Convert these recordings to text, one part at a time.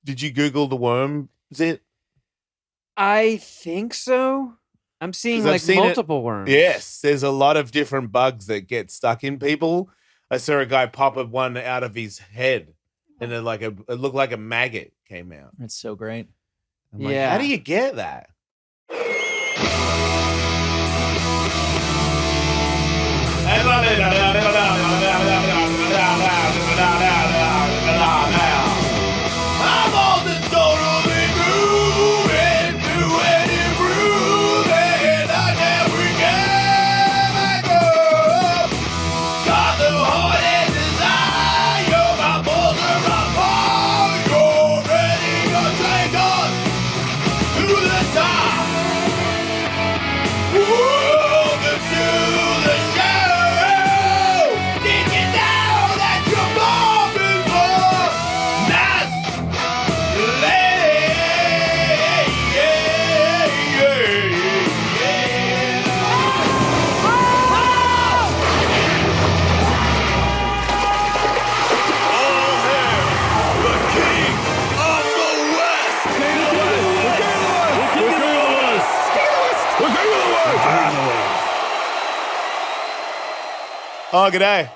Did you Google the worm zit? I think so. I'm seeing 'Cause I've like seen it. multiple worms. Yes, there's a lot of different bugs that get stuck in people. I saw a guy pop one out of his head, and it looked like a maggot came out. It's so great. I'm like, how do you get that? I'm on the totally grooving, doing it grooving, I never get back up. Got the heart and desire, my balls are on fire. You're ready to take us to the top. Welcome to the show. Did you know that your mom is a nice lady? The king of the West. Oh, g'day.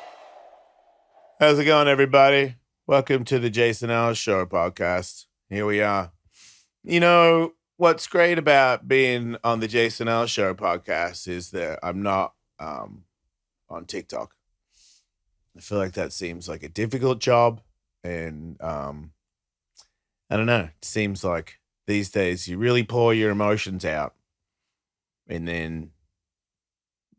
How's it going, everybody? Welcome to the Jason Ellis Show podcast. Here we are. You know, what's great about being on the Jason Ellis Show podcast is that I'm not on TikTok. I feel like that seems like a difficult job. And I don't know. It seems like these days you really pour your emotions out. And then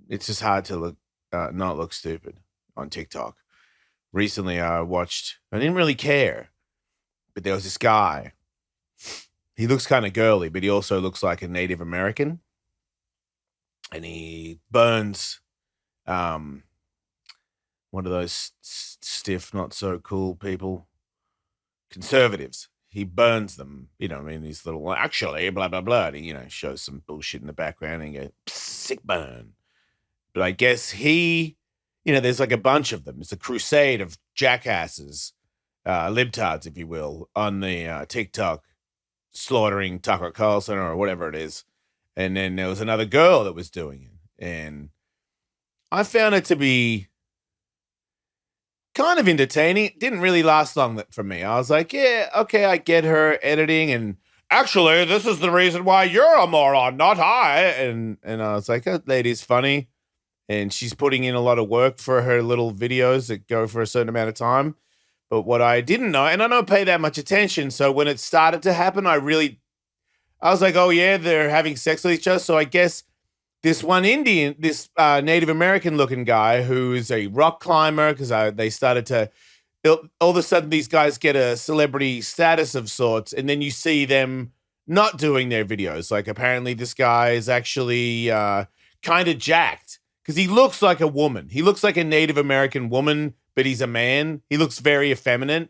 it's just hard to not look stupid on TikTok. Recently, I didn't really care, but there was this guy. He looks kind of girly, but he also looks like a Native American. And he burns one of those stiff, not so cool people, conservatives. He burns them, these little, actually, blah, blah, blah. And he, shows some bullshit in the background and goes, sick burn. But I guess there's like a bunch of them. It's a crusade of jackasses, libtards, if you will, on the TikTok slaughtering Tucker Carlson or whatever it is. And then there was another girl that was doing it. And I found it to be kind of entertaining. It didn't really last long for me. I was like, yeah, okay, I get her editing. And actually, this is the reason why you're a moron, not I. And I was like, that lady's funny. And she's putting in a lot of work for her little videos that go for a certain amount of time. But what I didn't know, and I don't pay that much attention, so when it started to happen, I was like, oh yeah, they're having sex with each other. So I guess this one this Native American looking guy who is a rock climber, because they started to, all of a sudden these guys get a celebrity status of sorts, and then you see them not doing their videos. Like apparently this guy is actually kind of jacked. Because he looks like a woman. He looks like a Native American woman, but he's a man. He looks very effeminate.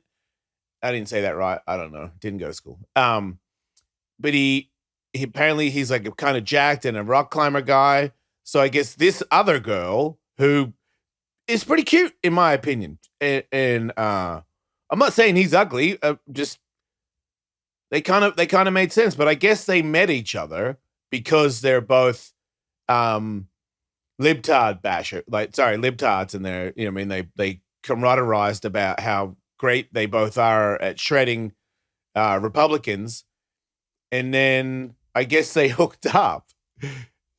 I didn't say that right. I don't know. Didn't go to school. But he apparently he's like a kind of jacked and a rock climber guy. So I guess this other girl who is pretty cute in my opinion. And I'm not saying he's ugly. Just they kind of made sense. But I guess they met each other because they're both libtards, and they're, they camaraderized about how great they both are at shredding Republicans, and then I guess they hooked up,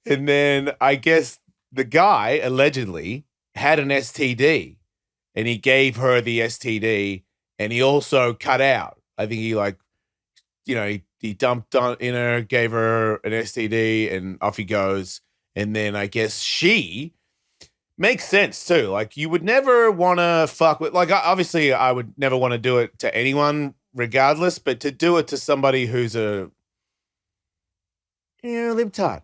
and then I guess the guy allegedly had an STD, and he gave her the STD, and he also cut out. I think he he dumped in her, gave her an STD, and off he goes. And then I guess she makes sense too. Like you would never want to fuck with, like obviously I would never want to do it to anyone regardless, but to do it to somebody who's a, libtard,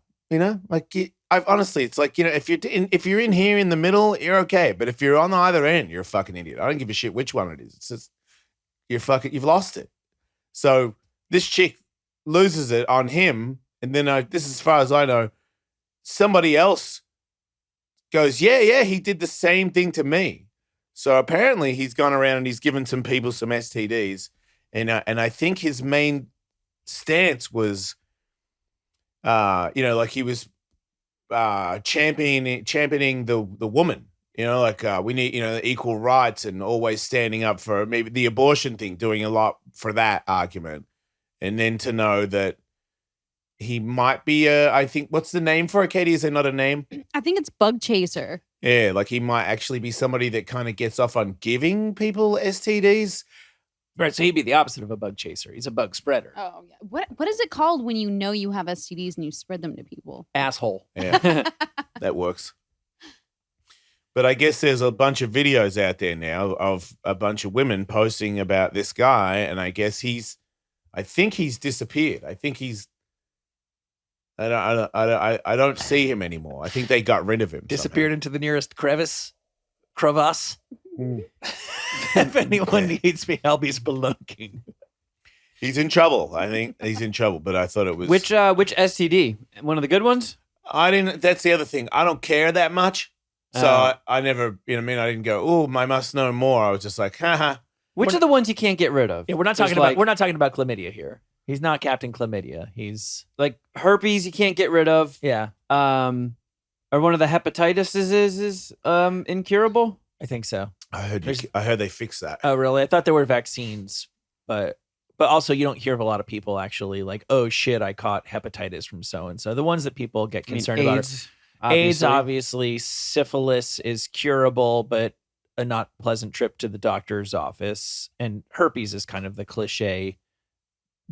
honestly, it's like, if you're in here in the middle, you're okay. But if you're on the either end, you're a fucking idiot. I don't give a shit which one it is. It's just, you've lost it. So this chick loses it on him. And then this is as far as I know, somebody else goes, yeah, he did the same thing to me. So apparently he's gone around and he's given some people some STDs. and I think his main stance was, like he was championing the woman. Like we need equal rights and always standing up for maybe the abortion thing, doing a lot for that argument, and then to know that he might be I think what's the name for it, Katie? Is there not a name? I think it's bug chaser. Yeah, like he might actually be somebody that kind of gets off on giving people STDs. Right, so he'd be the opposite of a bug chaser. He's a bug spreader. Oh yeah. What is it called when you know you have STDs and you spread them to people? Asshole. Yeah, that works. But I guess there's a bunch of videos out there now of a bunch of women posting about this guy, and I guess I think he's disappeared. I think I don't see him anymore. I think they got rid of him. Disappeared into the nearest crevasse. Mm. If anyone needs me help, he's belunking. He's in trouble. I think he's in trouble. But I thought it was Which STD? One of the good ones? I didn't. That's the other thing. I don't care that much. So I never, I didn't go, oh, I must know more. I was just like, haha. Which are the ones you can't get rid of? Yeah, we're not talking about chlamydia here. He's not Captain Chlamydia. He's like herpes you can't get rid of. Yeah. Or one of the hepatitis is incurable. I think so. I heard they fixed that. Oh, really? I thought there were vaccines, but also you don't hear of a lot of people actually like, oh shit, I caught hepatitis from so and so. The ones that people get concerned about AIDS, are AIDS, obviously. Syphilis is curable, but a not pleasant trip to the doctor's office. And herpes is kind of the cliche,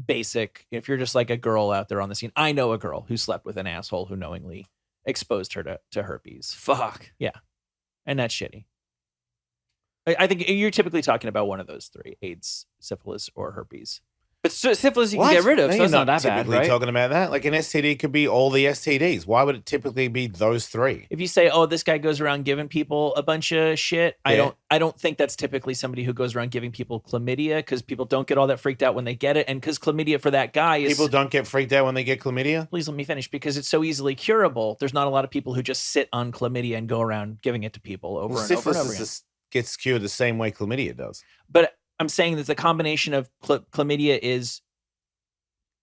basic. If you're just like a girl out there on the scene, I know a girl who slept with an asshole who knowingly exposed her to herpes. Fuck. Yeah, and that's shitty. I think you're typically talking about one of those three: AIDS, syphilis, or herpes. But syphilis you can get rid of, No, so you're it's not that bad, typically right? talking about that. Like an STD could be all the STDs. Why would it typically be those three? If you say, "Oh, this guy goes around giving people a bunch of shit," Yeah. I don't think that's typically somebody who goes around giving people chlamydia, because people don't get all that freaked out when they get it, and because chlamydia for that guy is People don't get freaked out when they get chlamydia? Please let me finish, because it's so easily curable. There's not a lot of people who just sit on chlamydia and go around giving it to people over and over and Syphilis over again. gets cured the same way chlamydia does. But I'm saying that the combination of chlamydia is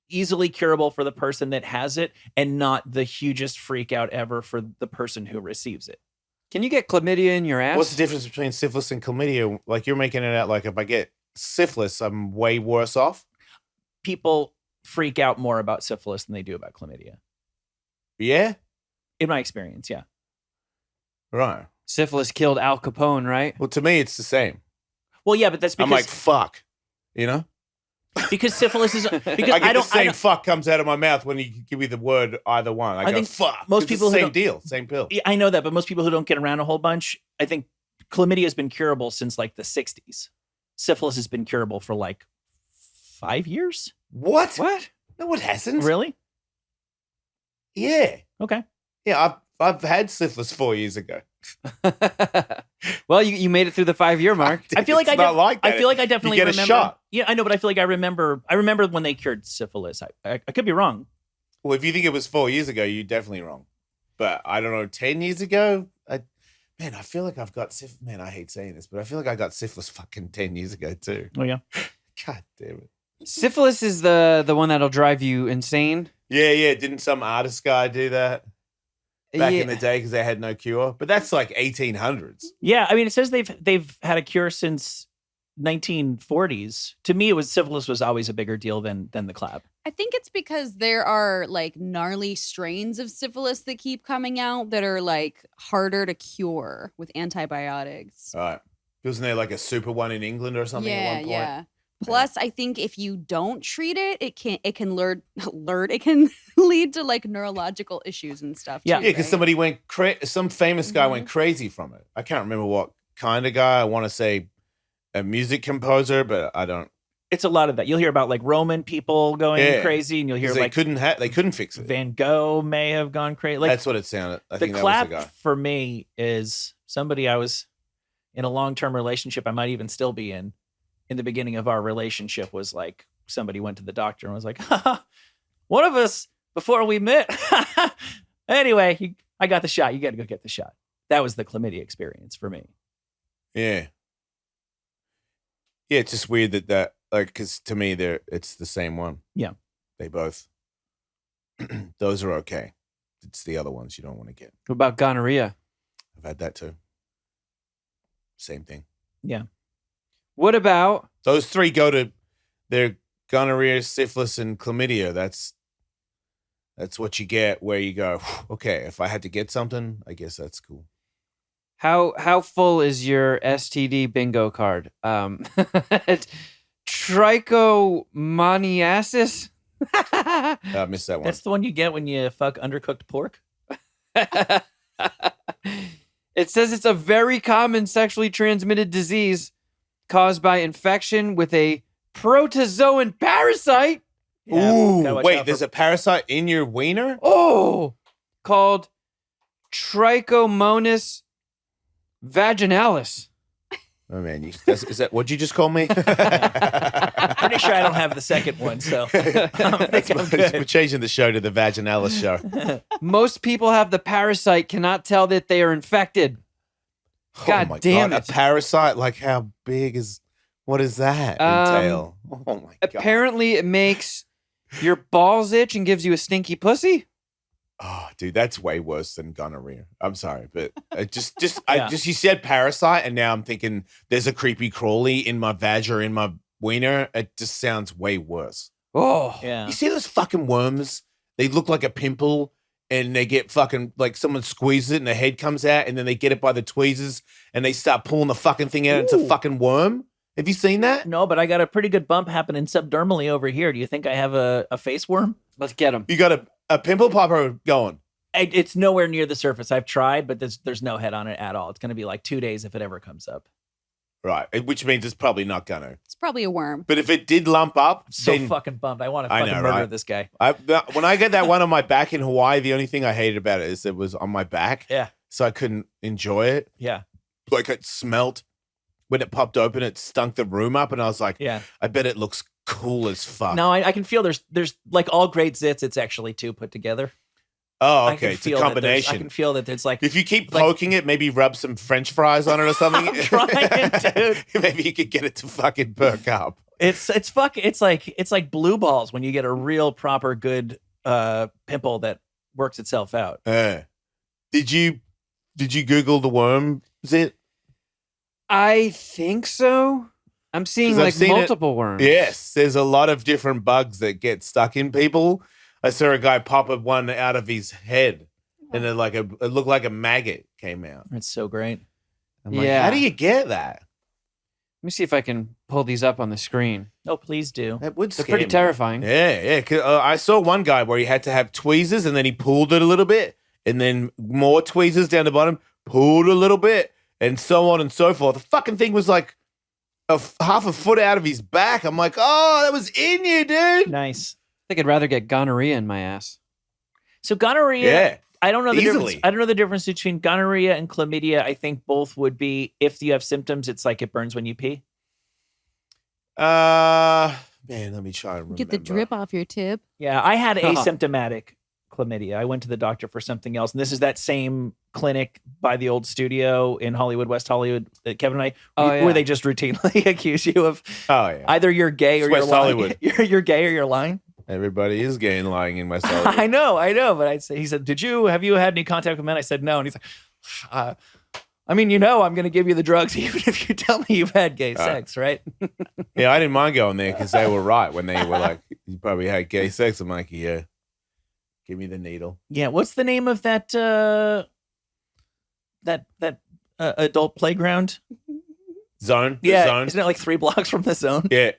easily curable for the person that has it and not the hugest freak out ever for the person who receives it. Can you get chlamydia in your ass? What's the difference between syphilis and chlamydia? Like you're making it out like if I get syphilis, I'm way worse off? People freak out more about syphilis than they do about chlamydia. Yeah? In my experience, yeah. Right. Syphilis killed Al Capone, right? Well, to me, it's the same. Well, yeah, but that's because I'm like, fuck. You know? because syphilis is because I get I don't the same fuck comes out of my mouth when you give me the word either one. I go, think fuck. most It's people the who same don't- deal, same pill. Yeah, I know that, but most people who don't get around a whole bunch, I think chlamydia has been curable since like the 60s. Syphilis has been curable for like 5 years. What? What? No, it hasn't. Really? Yeah. Okay. Yeah, I've had syphilis 4 years ago. Well, you made it through the 5-year mark. I feel like It's not like that. I feel like I definitely You get a remember. shot. Yeah, I know, but I feel like I remember when they cured syphilis. I could be wrong. Well, if you think it was 4 years ago, you're definitely wrong. But I don't know, 10 years ago? I feel like I've got syphilis. Man, I hate saying this, but I feel like I got syphilis fucking 10 years ago too. Oh yeah. God damn it. Syphilis is the one that'll drive you insane. Yeah. Didn't some artist guy do that back Yeah. in the day because they had no cure? But that's like 1800s. Yeah, I mean, it says they've had a cure since 1940s. To me, syphilis was always a bigger deal than the clap. I think it's because there are like gnarly strains of syphilis that keep coming out that are like harder to cure with antibiotics. All right. Wasn't there like a super one in England or something at one point? Yeah. Plus, I think if you don't treat it, it can it can lead to like neurological issues and stuff. Yeah. too, Yeah, because right? somebody went some famous guy Mm-hmm. went crazy from it. I can't remember what kind of guy. I want to say a music composer, but I don't. It's a lot of that. You'll hear about like Roman people going Yeah. crazy, and you'll hear 'Cause like they couldn't fix it. Van Gogh may have gone crazy. Like That's what it sounded. I the think clap that was the guy. for me is somebody I was in a long-term relationship. I might even still be in the beginning of our relationship was like somebody went to the doctor and was like, one of us before we met. Anyway, I got the shot. You got to go get the shot. That was the chlamydia experience for me. Yeah. Yeah, it's just weird that Like, because to me, it's the same one. Yeah. They both. Those are okay. It's the other ones you don't want to get. What about gonorrhea? I've had that too. Same thing. Yeah. What about Those three go to their gonorrhea, syphilis, and chlamydia. That's what you get where you go, okay, if I had to get something, I guess that's cool. how full is your STD bingo card? Trichomoniasis? I missed that one. That's the one you get when you fuck undercooked pork. It says it's a very common sexually transmitted disease caused by infection with a protozoan parasite. Yeah, Ooh, gotta watch wait, out there's for- a parasite in your wiener? Oh, called Trichomonas vaginalis. Oh, man. Is that what'd you just call me? Pretty sure I don't have the second one, so I think I'm We're good. changing the show to the Vaginalis show. Most people have the parasite, cannot tell that they are infected. God oh my damn God. it. A parasite? Like, how big is, what does that entail? Oh my God. Apparently, it makes your balls itch and gives you a stinky pussy. Oh, dude, that's way worse than gonorrhea. I'm sorry, but Yeah. you said parasite, and now I'm thinking there's a creepy crawly in my vag or in my wiener. It just sounds way worse. Oh, Yeah. You see those fucking worms? They look like a pimple, and they get fucking like someone squeezes it, and the head comes out, and then they get it by the tweezers, and they start pulling the fucking thing out. It's a Ooh. fucking worm. Have you seen that? No, but I got a pretty good bump happening subdermally over here. Do you think I have a face worm? let's get him. You got a pimple popper going. It's nowhere near the surface. I've tried, but there's no head on it at all. It's going to be like 2 days if it ever comes up. Right, which means it's probably not gonna. It's probably a worm. But if it did lump up, So then fucking bummed. I want to I fucking know, murder right? this guy. when I get that one on my back in Hawaii, the only thing I hated about it is it was on my back. Yeah. So I couldn't enjoy it. Yeah. Like it smelt when it popped open, it stunk the room up, and I was like, Yeah. I bet it looks cool as fuck. No, I can feel there's like all great zits. It's actually two put together. Oh, I okay. can It's a feel that there's- combination. I can feel that there's like If you keep like- poking it, maybe rub some French fries on it or something. I'm trying, dude. Maybe you could get it to fucking perk up. it's like blue balls when you get a real proper good pimple that works itself out. Did you Google the worm zit? I think so. I'm seeing 'Cause I've like seen it- multiple worms. Yes, there's a lot of different bugs that get stuck in people. I saw a guy pop one out of his head, and it looked like a maggot came out. It's so great. I'm like, Yeah. how do you get that? Let me see if I can pull these up on the screen. Oh, please do. That would They're scare pretty me. terrifying. Yeah, yeah. 'Cause, I saw one guy where he had to have tweezers, and then he pulled it a little bit, and then more tweezers down the bottom, pulled a little bit, and so on and so forth. The fucking thing was like half a foot out of his back. I'm like, oh, that was in you, dude. Nice. I think I'd rather get gonorrhea in my ass. So gonorrhea, Yeah. I don't know the Easily. difference. I don't know the difference between gonorrhea and chlamydia. I think both would be if you have symptoms, it's like it burns when you pee. Man, let me try and remember. Get the drip off your tip. Yeah, I had asymptomatic chlamydia. I went to the doctor for something else, and this is that same clinic by the old studio in Hollywood, West Hollywood, that Kevin and I, Oh, yeah. where they just routinely accuse you of Oh yeah, either you're gay or It's you're West lying. Hollywood. You're gay or you're lying. everybody is gay and lying in West Hollywood. I know, but he said, have you had any contact with men? I said no, and he's like, I mean, I'm going to give you the drugs even if you tell me you've had gay sex, right? Yeah, I didn't mind going there because they were right when they were like, "You probably had gay sex." I'm like, "Yeah, give me the needle." Yeah, what's the name of that adult playground? Zone. The Yeah, zone. isn't it like 3 blocks from the zone? Yeah,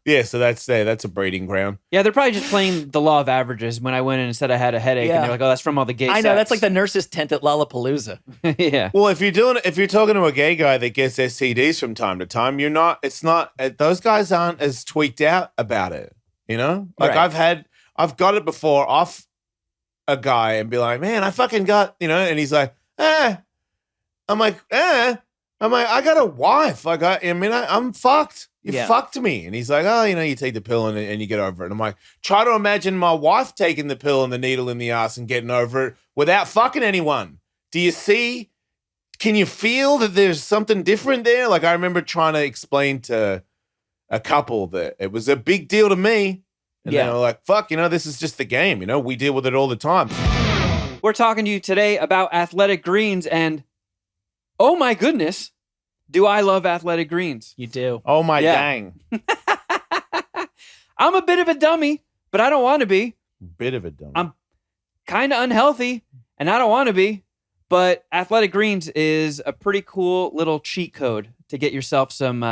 yeah. So that's a breeding ground. Yeah, they're probably just playing the law of averages. When I went in and said I had a headache, Yeah. and they're like, "Oh, that's from all the gay." I know, that's sex." like the nurse's tent at Lollapalooza. Yeah. Well, if you're talking to a gay guy that gets STDs from time to time, you're not. It's not. Those guys aren't as tweaked out about it. You know, like Right. I've got it before off a guy and be like, "Man, I fucking got," and he's like, "Eh." I'm like, "Eh." I'm like, I got a wife. I'm fucked. You Yeah. fucked me. And he's like, oh, you take the pill and you get over it. And I'm like, try to imagine my wife taking the pill and the needle in the ass and getting over it without fucking anyone. Do you see? Can you feel that there's something different there? Like I remember trying to explain to a couple that it was a big deal to me. And Yeah. they were like, fuck, this is just the game. We deal with it all the time. We're talking to you today about Athletic Greens, and oh my goodness, do I love Athletic Greens. You do. Oh, my Yeah. dang. I'm a bit of a dummy, but I don't want to be. Bit of a dumb. I'm kind of unhealthy, and I don't want to be. But Athletic Greens is a pretty cool little cheat code to get yourself some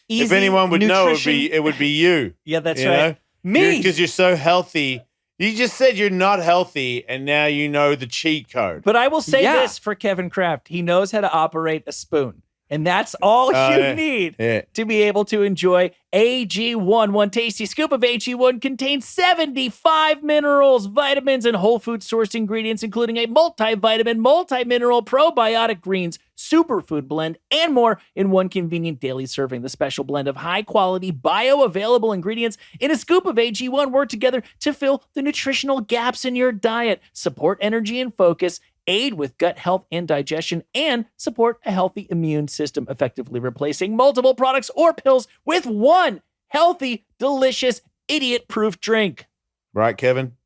easy if anyone would know, nutrition. it would be you. Yeah, that's you right. know? Me. Because you're so healthy. You just said you're not healthy, and now you know the cheat code. But I will say Yeah. this for Kevin Kraft. He knows how to operate a spoon. And that's all you need Yeah. to be able to enjoy AG1. One tasty scoop of AG1 contains 75 minerals, vitamins, and whole food sourced ingredients, including a multivitamin, multi-mineral, probiotic greens, superfood blend, and more in one convenient daily serving. The special blend of high-quality, bioavailable ingredients in a scoop of AG1 work together to fill the nutritional gaps in your diet, support energy and focus, aid with gut health and digestion, and support a healthy immune system, effectively replacing multiple products or pills with one healthy, delicious, idiot-proof drink. Right, Kevin?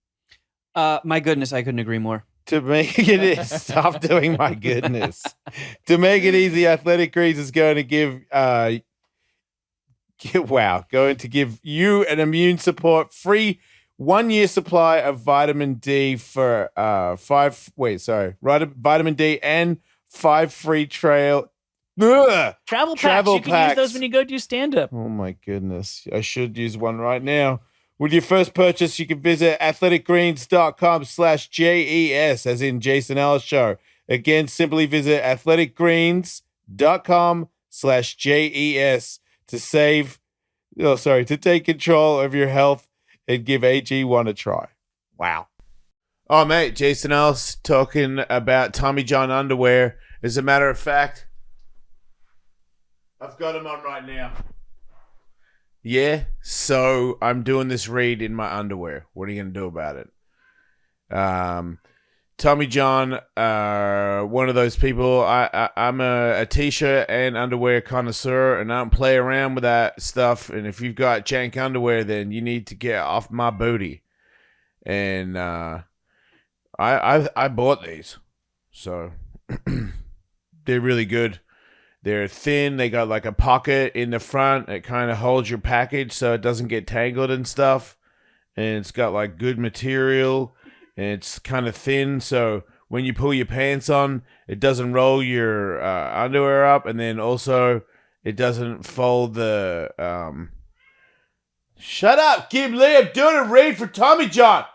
My goodness, I couldn't agree more. To make it stop doing my goodness. To make it easy, Athletic Greens is going to give you an immune support free 1 year supply of vitamin D for vitamin D and 5 free Travel packs. Travel You can use packs. those when you go do stand-up. Oh my goodness. I should use one right now. With your first purchase, you can visit athleticgreens.com/JES, as in Jason Ellis Show. Again, simply visit athleticgreens.com/JES to take control of your health and give AG1 a try. Wow. Oh, mate, Jason Ellis talking about TommyJohn underwear. As a matter of fact, I've got them on right now. Yeah, so I'm doing this read in my underwear. What are you going to do about it? TommyJohn, one of those people. I'm a t-shirt and underwear connoisseur, and I don't play around with that stuff. And if you've got jank underwear, then you need to get off my booty. And I bought these, so they're really good. They're thin. They got like a pocket in the front. It kind of holds your package so it doesn't get tangled and stuff. And it's got like good material. And it's kind of thin, so when you pull your pants on, it doesn't roll your underwear up, and then also it doesn't fold the. Shut up, Kim Lee! I'm doing a read for TommyJohn.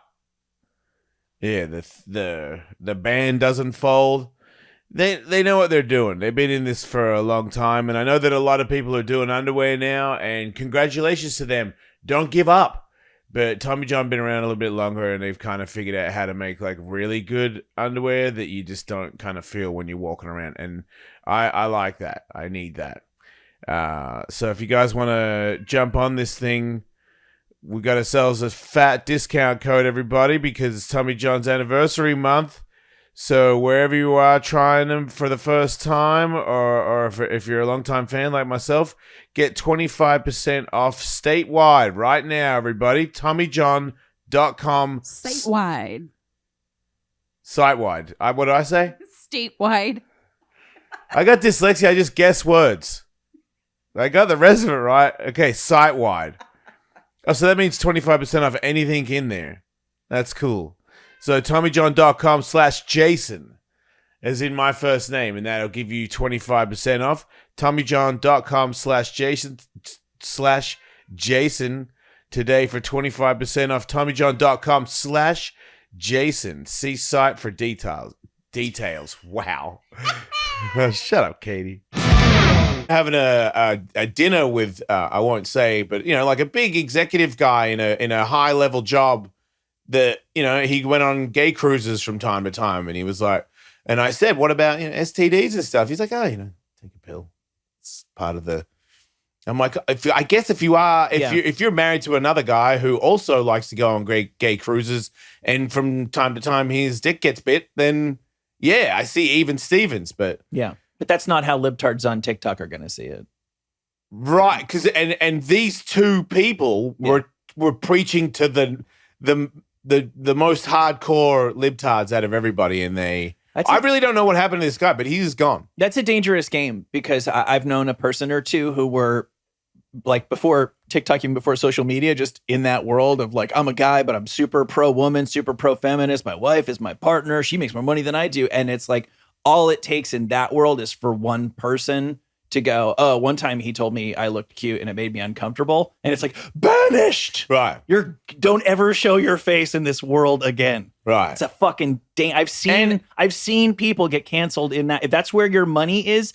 Yeah, the band doesn't fold. They know what they're doing. They've been in this for a long time, and I know that a lot of people are doing underwear now. And congratulations to them. Don't give up. But TommyJohn been around a little bit longer, and they've kind of figured out how to make like really good underwear that you just don't kind of feel when you're walking around. And I like that. I need that. So if you guys want to jump on this thing, we got ourselves a fat discount code, everybody, because it's TommyJohn's anniversary month. So wherever you are trying them for the first time, or if you're a longtime fan like myself, get 25% off statewide right now, everybody. TommyJohn.com. Statewide. Site-wide. What did I say? Statewide. I got dyslexia. I just guess words. I got the rest of it right. Okay, site-wide. Oh, so that means 25% off anything in there. That's cool. So TommyJohn.com/Jason, as in my first name, and that'll give you 25% off. TommyJohn.com/Jason today for 25% off. TommyJohn.com/Jason. See site for details. Wow. Shut up, Katie. Having a dinner with I won't say, but like a big executive guy in a high level job. That he went on gay cruises from time to time, and he was like, and I said, "What about STDs and stuff?" He's like, "Oh, take a pill. It's part of the." I'm like, if you're married to another guy who also likes to go on gay cruises, and from time to time his dick gets bit, then I see even Stevens, but Yeah. But that's not how libtards on TikTok are going to see it. Right, because and these two people were preaching to the most hardcore libtards out of everybody, and I really don't know what happened to this guy, but he's gone. That's a dangerous game because I've known a person or two who were like before TikTok, even before social media, just in that world of like, I'm a guy, but I'm super pro woman, super pro feminist. My wife is my partner. She makes more money than I do. And it's like, all it takes in that world is for one person to go, oh, one time he told me I looked cute and it made me uncomfortable. And it's like, banished. Right. Don't ever show your face in this world again. Right. It's a fucking I've seen people get canceled in that. If that's where your money is,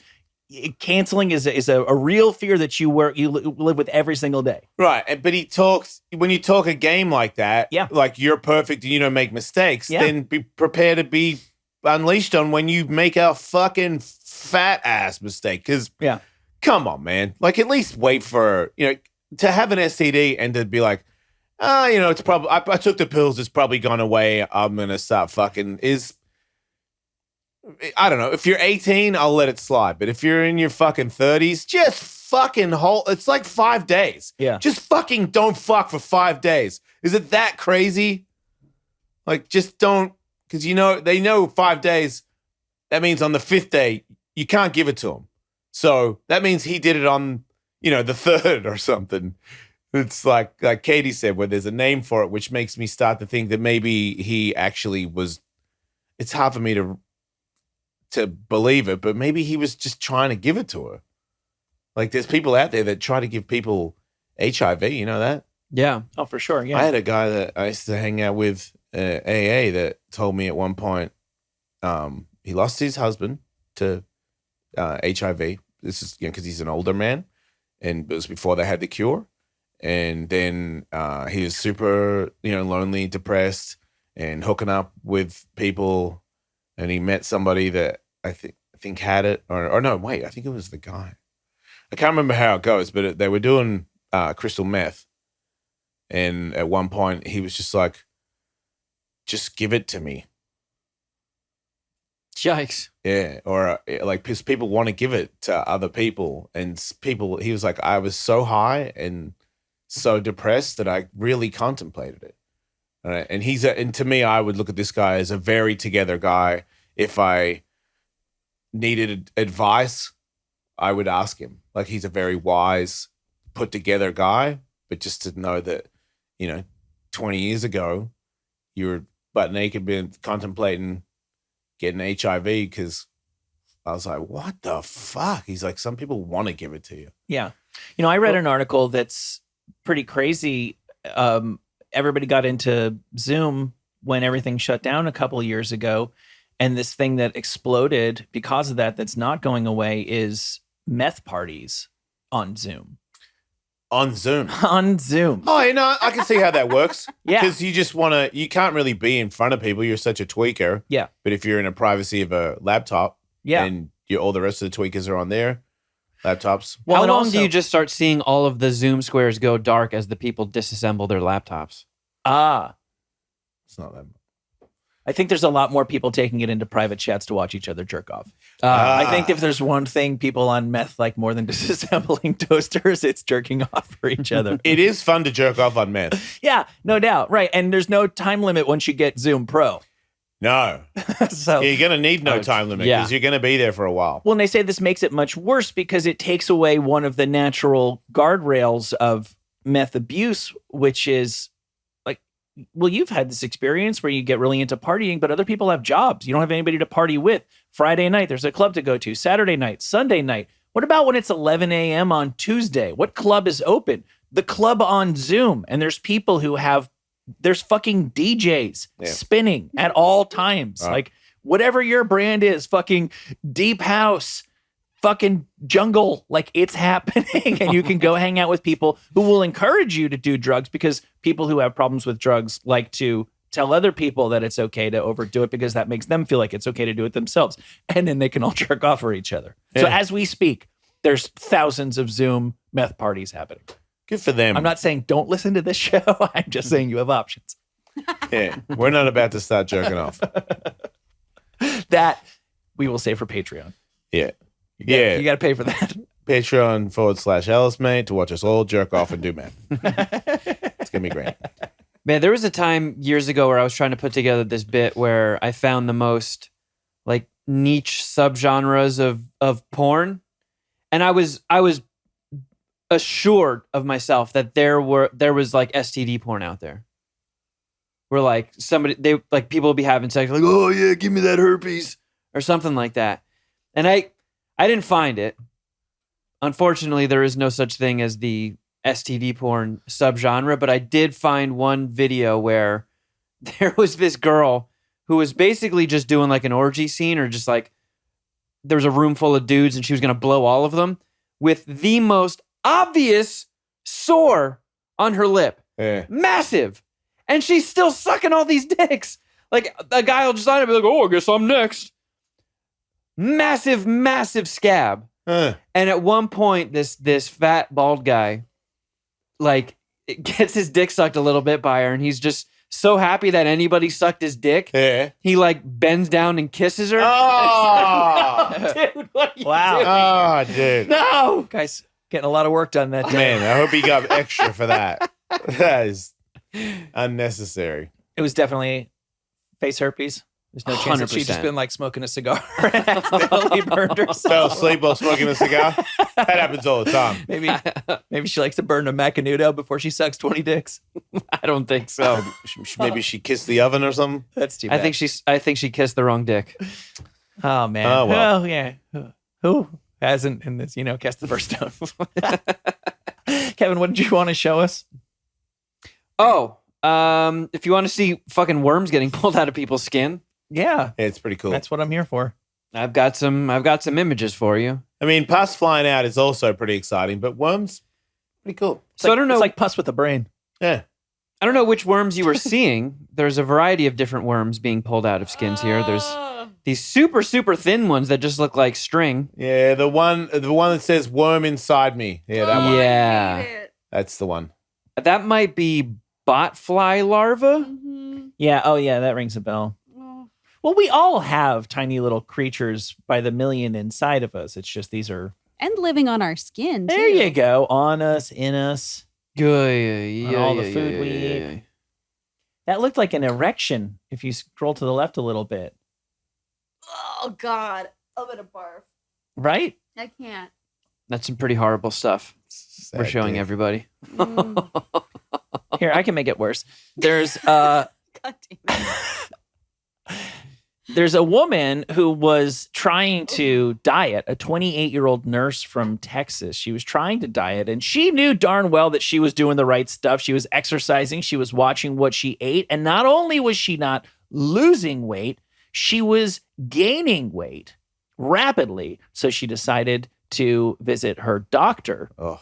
canceling is a real fear that you live with every single day. Right. But when you talk a game like that, like you're perfect and you don't make mistakes, then be prepared to be unleashed on when you make a fucking fat ass mistake. Because come on, man. Like at least wait for, to have an STD and to be like, it's probably, I took the pills, it's probably gone away, I'm going to stop fucking I don't know. If you're 18, I'll let it slide. But if you're in your fucking 30s, just fucking it's like 5 days. Yeah. Just fucking don't fuck for 5 days. Is it that crazy? Like, just don't, because they know 5 days, that means on the 5th day, you can't give it to him. So that means he did it on, the 3rd or something. It's like Katie said, where there's a name for it, which makes me start to think that maybe he actually was, it's hard for me to believe it, but maybe he was just trying to give it to her. Like there's people out there that try to give people HIV, you know that? Yeah. Oh, for sure. Yeah. I had a guy that I used to hang out with AA that told me at one point he lost his husband to HIV. This is because he's an older man, and it was before they had the cure. And then he was super, lonely, depressed, and hooking up with people. And he met somebody that I think had it, or no, wait, I think it was the guy. I can't remember how it goes, but they were doing crystal meth. And at one point, he was just like, just give it to me. Yikes. Yeah, or because people want to give it to other people. And he was like, I was so high and so depressed that I really contemplated it. Right. And and to me, I would look at this guy as a very together guy. If I needed advice, I would ask him. Like he's a very wise, put together guy. But just to know that, 20 years ago, you were butt naked, been contemplating getting HIV because I was like, what the fuck? He's like, some people want to give it to you. Yeah. I read an article that's pretty crazy. Everybody got into Zoom when everything shut down a couple of years ago. And this thing that exploded because of that's not going away is meth parties on Zoom. On Zoom. On Zoom. Oh, I can see how that works. Yeah. Because you just you can't really be in front of people. You're such a tweaker. Yeah. But if you're in the privacy of a laptop and all the rest of the tweakers are on their laptops. Well, how long do you just start seeing all of the Zoom squares go dark as the people disassemble their laptops? It's not that much. I think there's a lot more people taking it into private chats to watch each other jerk off. I think if there's one thing people on meth like more than disassembling toasters, it's jerking off for each other. It is fun to jerk off on meth. Yeah, no doubt. Right. And there's no time limit once you get Zoom Pro. No. So you're going to need no time limit because you're going to be there for a while. Well, and they say this makes it much worse because it takes away one of the natural guardrails of meth abuse, which is well, you've had this experience where you get really into partying, but other people have jobs. You don't have anybody to party with. Friday night, there's a club to go to. Saturday night, Sunday night. What about when it's 11 a.m. on Tuesday? What club is open? The club on Zoom. And there's people who there's fucking DJs spinning at all times. Like whatever your brand is, fucking deep house, fucking jungle, like it's happening. And you can go hang out with people who will encourage you to do drugs because people who have problems with drugs like to tell other people that it's okay to overdo it because that makes them feel like it's okay to do it themselves. And then they can all jerk off for each other. Yeah. So as we speak, there's thousands of Zoom meth parties happening. Good for them. I'm not saying don't listen to this show. I'm just saying you have options. Yeah, we're not about to start jerking off. That we will save for Patreon. Yeah. You got to pay for that. Patreon.com/Ellis, mate, to watch us all jerk off and do meth. It's going to be great. Man, there was a time years ago where I was trying to put together this bit where I found the most like niche subgenres of porn, and I was assured of myself that there was like STD porn out there. Where like people would be having sex like, oh yeah, give me that herpes or something like that, and I didn't find it. Unfortunately, there is no such thing as the STD porn subgenre, but I did find one video where there was this girl who was basically just doing like an orgy scene, or just like there was a room full of dudes and she was going to blow all of them with the most obvious sore on her lip. Yeah. Massive. And she's still sucking all these dicks. Like a guy will just sign up and be like, oh, I guess I'm next. Massive, massive scab. Huh. And at one point, this fat bald guy, like, gets his dick sucked a little bit by her, and he's just so happy that anybody sucked his dick. Yeah. He like bends down and kisses her. Oh, Dude, what are you Wow. doing? oh, dude. No. Guys, getting a lot of work done that day. Man, I hope he got extra for that. That is unnecessary. It was definitely face herpes. There's no chance that she'd just 100%. been like smoking a cigar and accidentally burned herself. Fell asleep while smoking a cigar. That happens all the time. Maybe she likes to burn a macanudo before she sucks 20 dicks. I don't think so. Maybe she kissed the oven or something. That's too bad. I think she kissed the wrong dick. Oh man. Oh, well. Oh yeah. Who hasn't in this? Cast the first stone. Kevin, what did you want to show us? Oh, if you want to see fucking worms getting pulled out of people's skin, Yeah, Yeah, it's pretty cool. that's what I'm here for. I've got some images for you. I mean, pus flying out is also pretty exciting, but worms, pretty cool. So I don't know. It's like pus with a brain. Yeah. I don't know which worms you were seeing. There's a variety of different worms being pulled out of skins here. There's these super, super thin ones that just look like string. Yeah, the one that says worm inside me. Yeah, that one. Yeah. That's the one. That might be botfly larva. Yeah. Oh yeah, that rings a bell. Well, we all have tiny little creatures by the million inside of us. It's just these are. And living on our skin, too. There you go. On us, in us. Yeah, all the food we eat. That looked like an erection if you scroll to the left a little bit. Oh, God. I'm going to barf. Right? I can't. That's some pretty horrible stuff we're Sad showing dick. everybody. Here, I can make it worse. There's God damn it. There's a woman who was trying to diet, a 28-year-old nurse from Texas. She was trying to diet, and she knew darn well that she was doing the right stuff. She was exercising. She was watching what she ate. And not only was she not losing weight, she was gaining weight rapidly. So she decided to visit her doctor. Oh.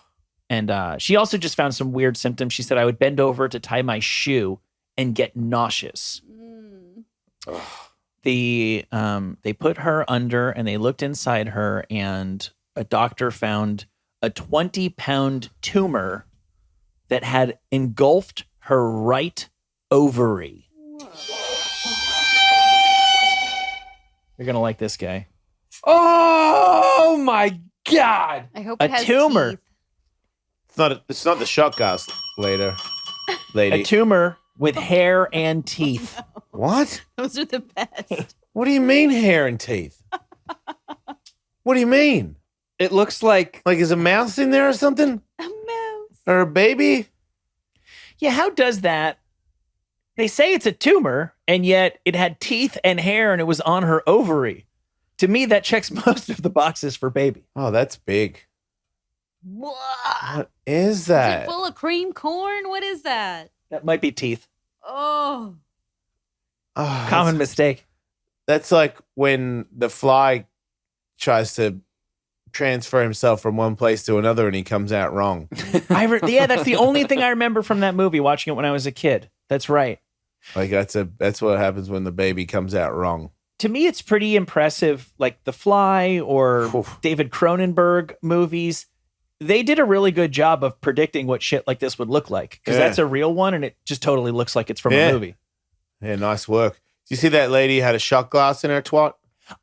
And she also just found some weird symptoms. She said, I would bend over to tie my shoe and get nauseous. They put her under and they looked inside her, and a doctor found a 20-pound tumor that had engulfed her right ovary. You're going to like this guy. Oh my God. I hope A it has tumor. teeth. It's not the shot glass later, lady. A tumor with hair and teeth. What? Those are the best. What do you mean hair and teeth? What do you mean? It looks like Like is a mouse in there or something? A mouse. Or a baby? Yeah, how does that? They say it's a tumor, and yet it had teeth and hair, and it was on her ovary. To me, that checks most of the boxes for baby. Oh, that's big. What? What is Is that? it full of cream corn? What is that? That might be teeth. Oh. Oh, Common mistake. That's like when the fly tries to transfer himself from one place to another and he comes out wrong. Yeah, that's the only thing I remember from that movie, watching it when I was a kid. That's right. Like that's what happens when the baby comes out wrong. To me, it's pretty impressive. Like The Fly or Oof. David Cronenberg movies. They did a really good job of predicting what shit like this would look like, because Yeah. that's a real one, and it just totally looks like it's from Yeah. a movie. Yeah, nice work. Do you see that lady had a shot glass in her twat?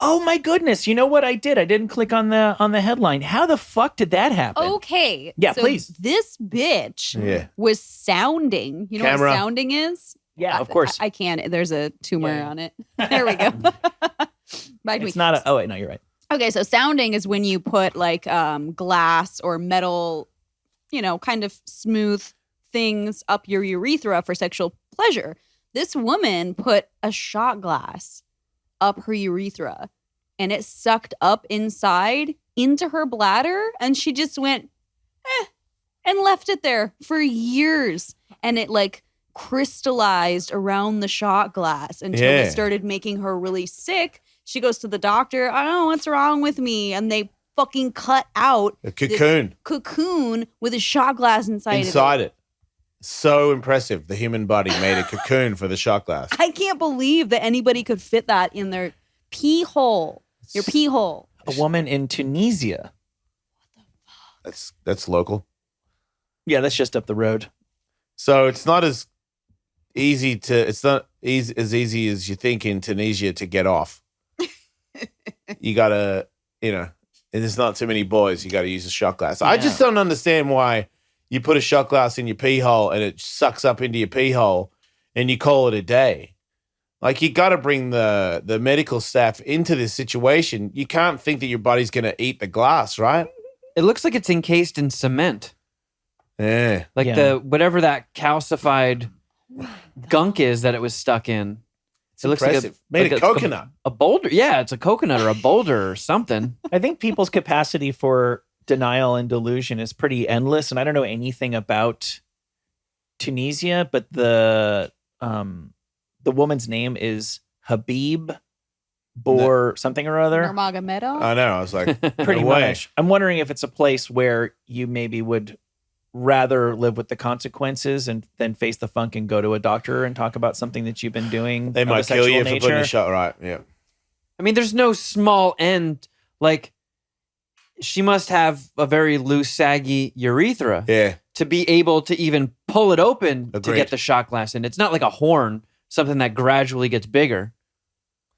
Oh my goodness! You know what I did? I didn't click on the headline. How the fuck did that happen? Okay. Yeah, so please. This bitch Yeah. was sounding. You know Camera. what sounding is? Yeah, of course. I can't. There's a tumor Yeah. on it. There we go. Back to me. It's not a. Oh wait, no, you're right. Okay, so sounding is when you put like glass or metal, kind of smooth things up your urethra for sexual pleasure. This woman put a shot glass up her urethra and it sucked up inside into her bladder and she just went, and left it there for years. And it like crystallized around the shot glass until it started making her really sick. She goes to the doctor. I don't know what's wrong with me. And they fucking cut out A cocoon. this cocoon with a shot glass inside Inside it. So impressive. The human body made a cocoon for the shot glass. I can't believe that anybody could fit that in their pee hole. Your pee hole. A woman in Tunisia. That's local. Yeah, that's just up the road. So it's not as easy as easy as you think in Tunisia to get off. You gotta, and there's not too many boys. You gotta use a shot glass. I just don't understand why you put a shot glass in your pee hole and it sucks up into your pee hole and you call it a day. Like you got to bring the medical staff into this situation. You can't think that your body's going to eat the glass, right? It looks like it's encased in cement. Yeah. Like whatever that calcified gunk is that it was stuck in. It's It looks impressive. Made a coconut. A boulder. Yeah, it's a coconut or a boulder or something. I think people's capacity for denial and delusion is pretty endless, and I don't know anything about Tunisia, but the woman's name is Habib Bor something or other. Nurmagomedov? I know. I was like, Pretty no way. much. I'm wondering if it's a place where you maybe would rather live with the consequences and then face the funk and go to a doctor and talk about something that you've been doing. They of a might kill you sexual for putting a nature. shot, right? Yeah. I mean, there's no small end. Like, she must have a very loose, saggy urethra Yeah. to be able to even pull it open to Agreed. get the shot glass in. It's not like a horn, something that gradually gets bigger.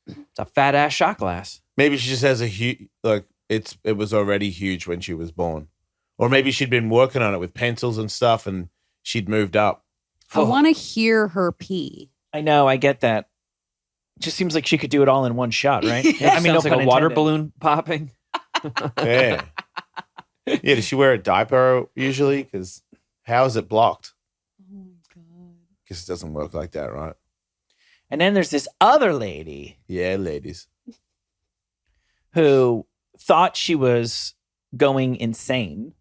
It's a fat ass shot glass. Maybe she just has a huge, it was already huge when she was born. Or maybe she'd been working on it with pencils and stuff and she'd moved up. I want to hear her pee. I know, I get that. Just seems like she could do it all in one shot, right? Yeah, I mean, no sounds like pun a water intended. balloon popping. Yeah. Yeah. Does she wear a diaper usually? Because how is it blocked? Oh my God. Because it doesn't work like that, right? And then there's this other lady Yeah, ladies. who thought she was going insane.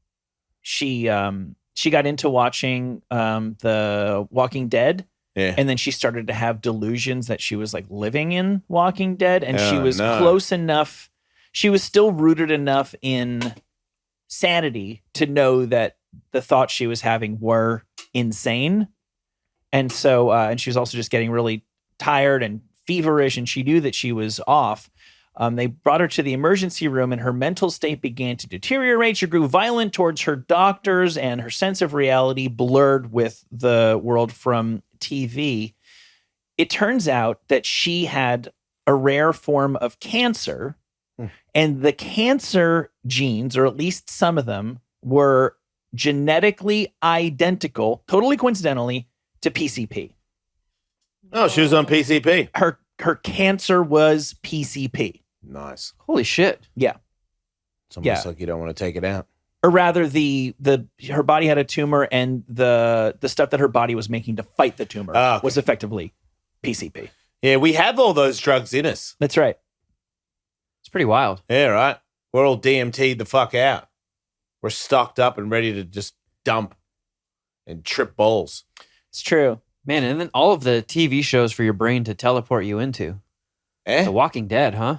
She got into watching The Walking Dead, Yeah. and then she started to have delusions that she was like living in Walking Dead, and she Oh, was no. close enough. She was still rooted enough in sanity to know that the thoughts she was having were insane. And so, and she was also just getting really tired and feverish, and she knew that she was off. They brought her to the emergency room, and her mental state began to deteriorate. She grew violent towards her doctors, and her sense of reality blurred with the world from TV. It turns out that she had a rare form of cancer, and the cancer genes, or at least some of them, were genetically identical, totally coincidentally, to PCP. Oh, she was on PCP. Her cancer was PCP. Nice. Holy shit. Yeah. It's almost Yeah. like you don't want to take it out. Or rather, her body had a tumor, and the stuff that her body was making to fight the tumor Ah, okay. was effectively PCP. Yeah, we have all those drugs in us. That's right. It's pretty wild. Yeah, right. We're all DMT'd the fuck out. We're stocked up and ready to just dump and trip balls. It's true. Man, and then all of the TV shows for your brain to teleport you into. Eh? The Walking Dead, huh?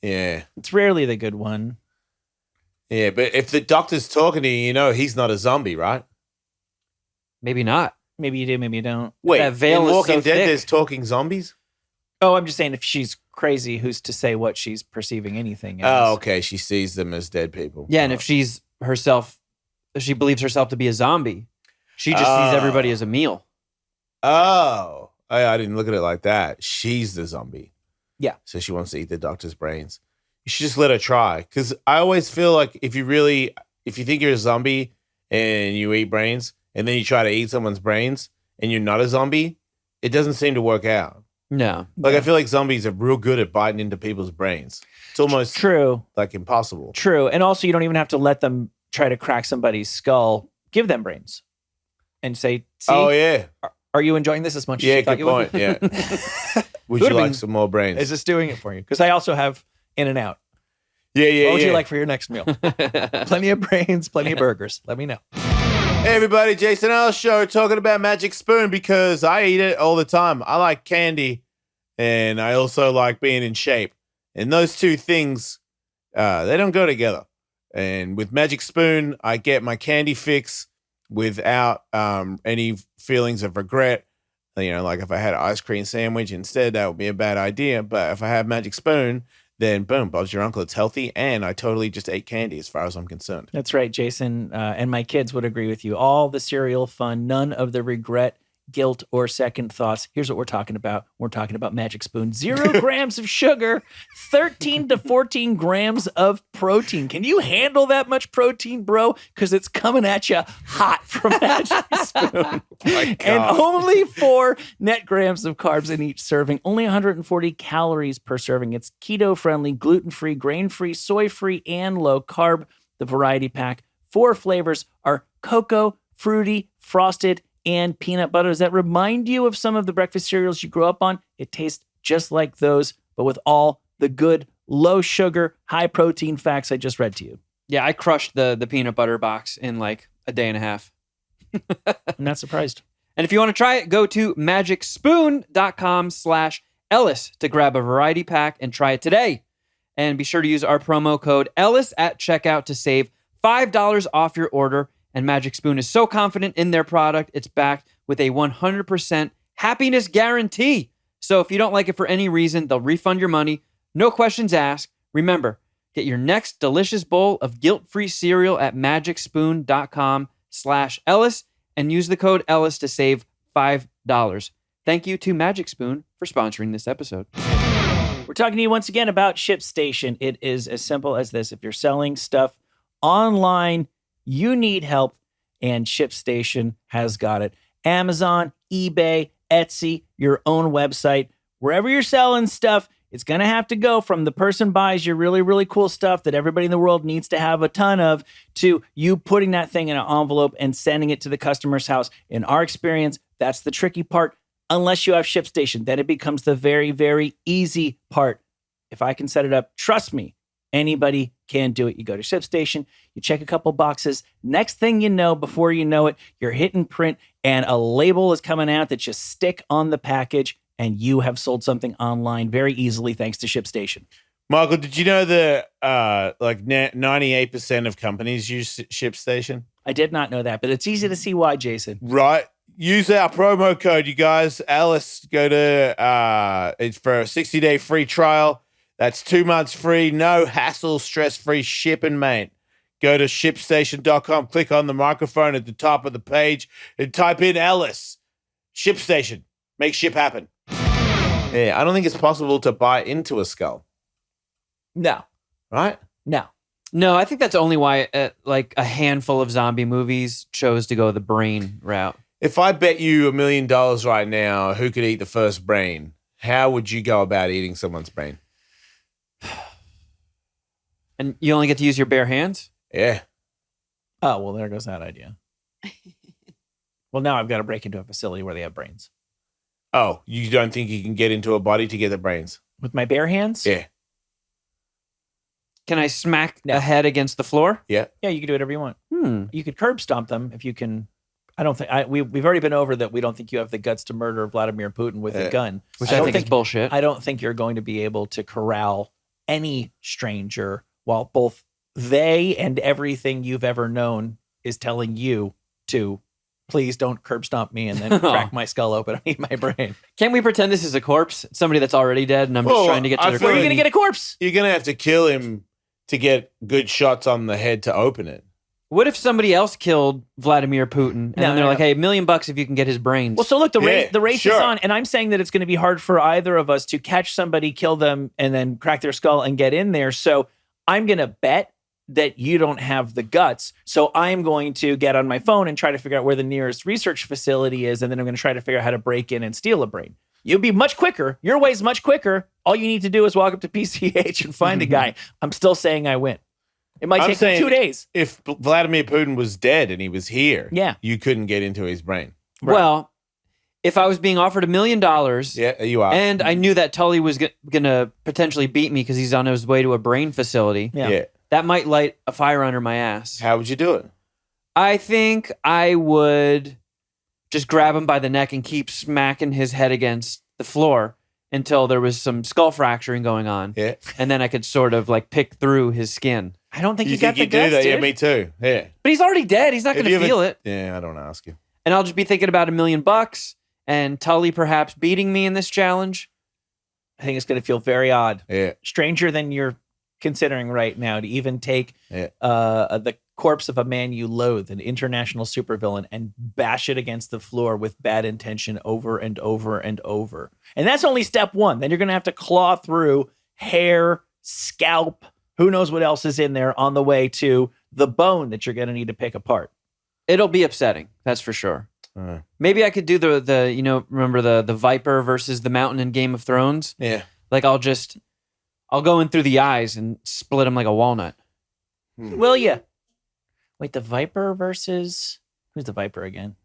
Yeah. It's rarely the good one. Yeah, but if the doctor's talking to you, you know he's not a zombie, right? Maybe not. Maybe you do, maybe you don't. Wait, That veil in is Walking so Dead, thick. there's talking zombies? Oh, I'm just saying, if she's crazy, who's to say what she's perceiving anything as? Oh, okay. She sees them as dead people. Yeah, and if she believes herself to be a zombie, she just sees everybody as a meal. Oh, I didn't look at it like that. She's the zombie. Yeah. So she wants to eat the doctor's brains. You should just let her try. Because I always feel like if you think you're a zombie and you eat brains and then you try to eat someone's brains and you're not a zombie, it doesn't seem to work out. No. Like I feel like zombies are real good at biting into people's brains. It's almost True. like impossible. True. And also, you don't even have to let them try to crack somebody's skull. Give them brains and say, see, Oh, yeah. are you enjoying this as much as Yeah, you thought good you would? point. Yeah. Would you Would've like been- some more brains? Is this doing it for you? Because I also have In-N-Out. Yeah. What would you like for your next meal? Plenty of brains, plenty of burgers. Let me know. Hey, everybody. Jason Ellis Show talking about Magic Spoon because I eat it all the time. I like candy and I also like being in shape. And those two things, they don't go together. And with Magic Spoon, I get my candy fix without any feelings of regret. You know, like if I had an ice cream sandwich instead, that would be a bad idea. But if I have Magic Spoon, then boom, Bob's your uncle. It's healthy. And I totally just ate candy as far as I'm concerned. That's right, Jason. And my kids would agree with you. All the cereal fun, none of the regret, guilt, or second thoughts. Here's what we're talking about. We're talking about Magic Spoon. 0 grams of sugar, 13 to 14 grams of protein. Can you handle that much protein, bro? Because it's coming at you hot from Magic Spoon. And only 4 net grams of carbs in each serving. Only 140 calories per serving. It's keto-friendly, gluten-free, grain-free, soy-free, and low-carb. The variety pack. 4 flavors are cocoa, fruity, frosted, and peanut butter. Does that remind you of some of the breakfast cereals you grew up on? It tastes just like those, but with all the good, low sugar, high protein facts I just read to you. Yeah, I crushed the peanut butter box in like a day and a half. I'm not surprised. And if you want to try it, go to magicspoon.com/Ellis to grab a variety pack and try it today. And be sure to use our promo code Ellis at checkout to save $5 off your order. And Magic Spoon is so confident in their product, it's backed with a 100% happiness guarantee. So if you don't like it for any reason, they'll refund your money. No questions asked. Remember, get your next delicious bowl of guilt-free cereal at magicspoon.com/Ellis and use the code Ellis to save $5. Thank you to Magic Spoon for sponsoring this episode. We're talking to you once again about ShipStation. It is as simple as this. If you're selling stuff online, you need help, and ShipStation has got it. Amazon, eBay, Etsy, your own website, wherever you're selling stuff, it's going to have to go from the person buys your really, really cool stuff that everybody in the world needs to have a ton of to you putting that thing in an envelope and sending it to the customer's house. In our experience, that's the tricky part. Unless you have ShipStation, then it becomes the very, very easy part. If I can set it up, trust me, anybody can do it. You go to ShipStation, you check a couple boxes. Next thing you know, before you know it, you're hitting print and a label is coming out that you stick on the package and you have sold something online very easily thanks to ShipStation. Michael, did you know that 98% of companies use ShipStation? I did not know that, but it's easy to see why, Jason. Right. Use our promo code, you guys. Alice, go to it's for a 60-day free trial. That's 2 months free, no hassle, stress-free shipping, mate. Go to ShipStation.com, click on the microphone at the top of the page, and type in Ellis. ShipStation. Make ship happen. Yeah, I don't think it's possible to bite into a skull, No, right? no. No, I think that's only why like a handful of zombie movies chose to go the brain route. If I bet you $1 million right now who could eat the first brain, how would you go about eating someone's brain? And you only get to use your bare hands? Yeah. Oh, well, there goes that idea. Well, now I've got to break into a facility where they have brains. Oh, you don't think you can get into a body to get the brains? With my bare hands? Yeah. Can I smack No. a head against the floor? Yeah. Yeah, you can do whatever you want. You could curb stomp them if you can. I don't think we've already been over that. We don't think you have the guts to murder Vladimir Putin with a gun, Which I don't think is bullshit. I don't think you're going to be able to corral any stranger while both they and everything you've ever known is telling you to please don't curb stomp me and then crack my skull open and eat my brain. Can't we pretend this is a corpse? Somebody that's already dead and I'm just Well, trying to get to I their feel Where are you brain. going to get a corpse? You're going to have to kill him to get good shots on the head to open it. What if somebody else killed Vladimir Putin and then they're like, hey, $1 million if you can get his brains? Well, so look, the race sure. is on, and I'm saying that it's going to be hard for either of us to catch somebody, kill them, and then crack their skull and get in there. So I'm going to bet that you don't have the guts. So I'm going to get on my phone and try to figure out where the nearest research facility is, and then I'm going to try to figure out how to break in and steal a brain. You'll be much quicker. Your way's much quicker. All you need to do is walk up to PCH and find a guy. I'm still saying I win. It might take me 2 days. If Vladimir Putin was dead and he was here, you couldn't get into his brain. Right. Well, if I was being offered $1 million, you are, and I knew that Tully was going to potentially beat me because he's on his way to a brain facility, that might light a fire under my ass. How would you do it? I think I would just grab him by the neck and keep smacking his head against the floor until there was some skull fracturing going on. Yeah. And then I could sort of like pick through his skin. I don't think you got the do guts, that? dude. Yeah, me too. Yeah. But he's already dead. He's not going to feel it. Yeah, I don't ask you. And I'll just be thinking about $1 million and Tully perhaps beating me in this challenge. I think it's going to feel very odd. Yeah. Stranger than you're considering right now to even take the corpse of a man you loathe, an international supervillain, and bash it against the floor with bad intention over and over and over. And that's only step one. Then you're going to have to claw through hair, scalp, who knows what else is in there on the way to the bone that you're going to need to pick apart. It'll be upsetting. That's for sure. Maybe I could do the remember the Viper versus the Mountain in Game of Thrones? Yeah. Like I'll go in through the eyes and split him like a walnut. Will ya? Wait, the Viper versus... Who's the Viper again?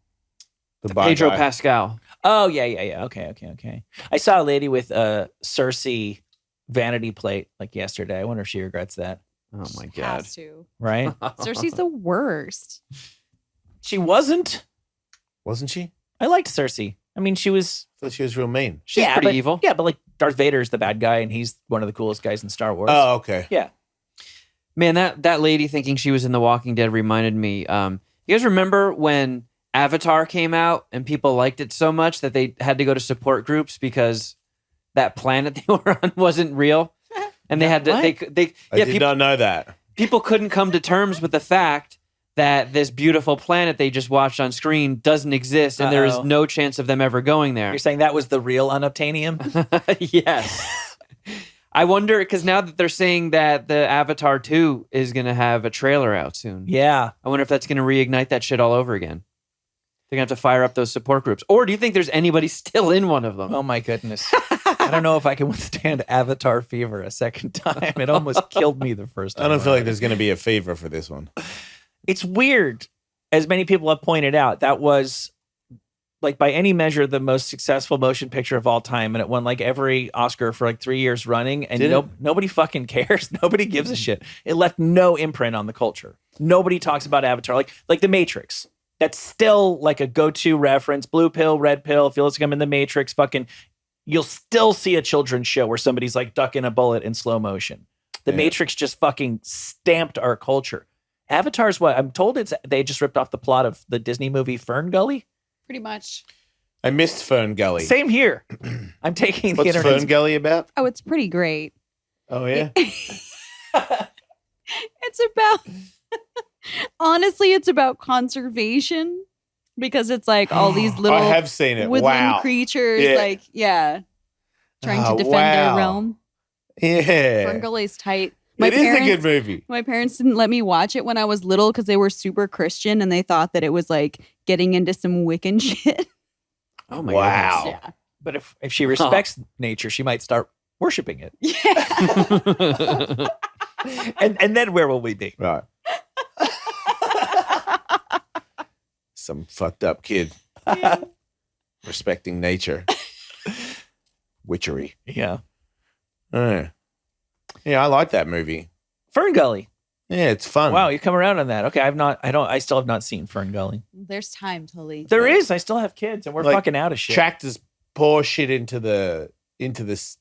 The Pedro guy. Pascal. Oh, yeah. Okay. I saw a lady with a Cersei vanity plate like yesterday. I wonder if she regrets that. Oh my God. Has to. Right? Cersei's the worst. She wasn't. Wasn't she? I liked Cersei. I mean, she was... I thought she was real mean. She's pretty evil. Yeah, but like Darth Vader's the bad guy and he's one of the coolest guys in Star Wars. Oh, okay. Yeah. Man, that lady thinking she was in The Walking Dead reminded me. You guys remember when Avatar came out and people liked it so much that they had to go to support groups because that planet they were on wasn't real, and they had to. What? I did not know that. People couldn't come to terms with the fact that this beautiful planet they just watched on screen doesn't exist, and there is no chance of them ever going there. You're saying that was the real unobtainium? Yes. I wonder, because now that they're saying that the Avatar 2 is going to have a trailer out soon. Yeah. I wonder if that's going to reignite that shit all over again. They're going to have to fire up those support groups. Or do you think there's anybody still in one of them? Oh, my goodness. I don't know if I can withstand Avatar fever a second time. It almost killed me the first time. I don't feel like there's going to be a fever for this one. It's weird. As many people have pointed out, that was, like, by any measure, the most successful motion picture of all time. And it won, like, every Oscar for, like, 3 years running. And nobody fucking cares. Nobody gives a shit. It left no imprint on the culture. Nobody talks about Avatar. Like The Matrix. That's still, like, a go-to reference. Blue pill, red pill. Feels like I'm in The Matrix. Fucking, you'll still see a children's show where somebody's, like, ducking a bullet in slow motion. The Matrix just fucking stamped our culture. Avatar's what? I'm told they just ripped off the plot of the Disney movie Fern Gully. Pretty much. I missed Fern Gully. Same here. I'm taking the What's internet. Fern Gully about? Oh, it's pretty great. Oh, yeah? It's about... Honestly, it's about conservation because it's like all these little I have seen it. woodland creatures, trying to defend their realm. Yeah. Fern Gully's tight. It is a good movie. My parents didn't let me watch it when I was little because they were super Christian and they thought that it was like getting into some Wiccan shit. Oh my wow. goodness. Yeah. But if she respects nature, she might start worshiping it. Yeah. and then where will we be? Right. Some fucked up kid. Respecting nature. Witchery. Yeah. Yeah, I like that movie. Fern Gully. Yeah, it's fun. Wow, you come around on that. Okay, I still have not seen Fern Gully. There's time, Tully. There is. I still have kids and we're Like, fucking out of shit. Tractors pour shit into this